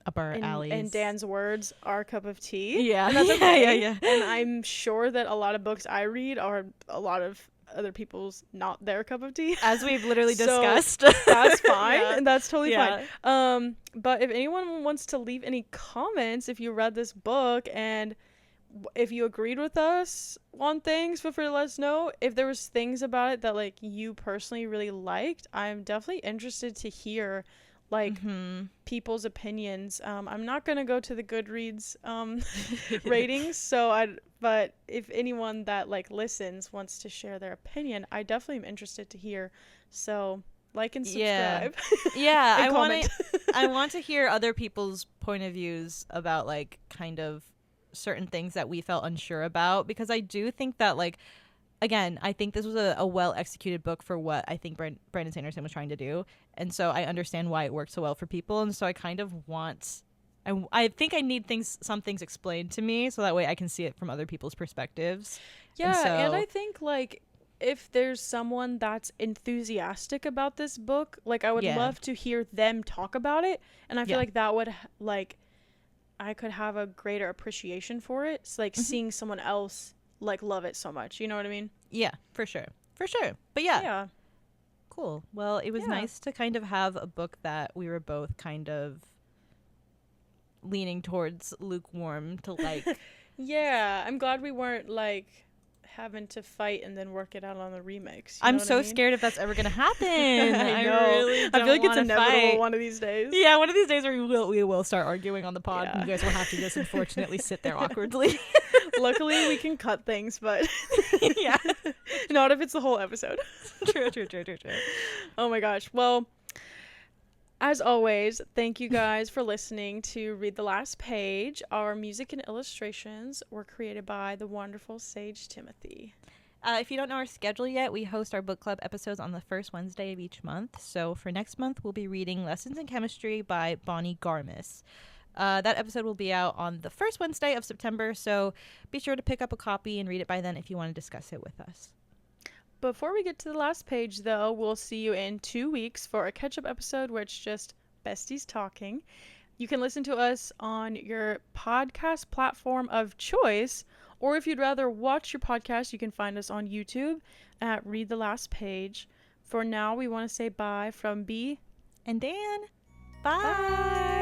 up our alleys. In Dan's words, our cup of tea. Yeah. And that's okay. Yeah. And I'm sure that a lot of books I read are a lot of other people's not their cup of tea, as we've literally discussed. That's fine. And that's totally fine. But if anyone wants to leave any comments, if you read this book and if you agreed with us on things, feel free to let us know. If there was things about it that like you personally really liked, I'm definitely interested to hear like people's opinions. I'm not gonna go to the Goodreads ratings, but if anyone that like listens wants to share their opinion, I definitely am interested to hear. So like and subscribe. Yeah. And I want to hear other people's point of views about like kind of certain things that we felt unsure about, because I do think that like, again, I think this was a well executed book for what I think Brandon Sanderson was trying to do, and so I understand why it worked so well for people, and so I kind of want I think I need some things explained to me so that way I can see it from other people's perspectives. And I think like if there's someone that's enthusiastic about this book, like I would love to hear them talk about it, and I feel like that would like I could have a greater appreciation for it. It's like seeing someone else like love it so much. You know what I mean? Yeah, for sure. But yeah. Cool. Well, it was nice to kind of have a book that we were both kind of leaning towards lukewarm to like. Yeah, I'm glad we weren't like having to fight and then work it out on the remix. I'm so scared if that's ever gonna happen. I know. I feel like it's inevitable one of these days. Yeah, one of these days we will start arguing on the pod, and you guys will have to just unfortunately sit there awkwardly. Luckily, we can cut things, but not if it's the whole episode. True. Oh my gosh. Well, as always, thank you guys for listening to Read the Last Page. Our music and illustrations were created by the wonderful Sage Timothy. If you don't know our schedule yet, we host our book club episodes on the first Wednesday of each month. So for next month, we'll be reading Lessons in Chemistry by Bonnie Garmis. That episode will be out on the first Wednesday of September, so be sure to pick up a copy and read it by then if you want to discuss it with us. Before we get to the last page, though, we'll see you in 2 weeks for a catch-up episode where it's just besties talking. You can listen to us on your podcast platform of choice, or if you'd rather watch your podcast, you can find us on YouTube at Read the Last Page. For now, we want to say bye from B and Dan. Bye.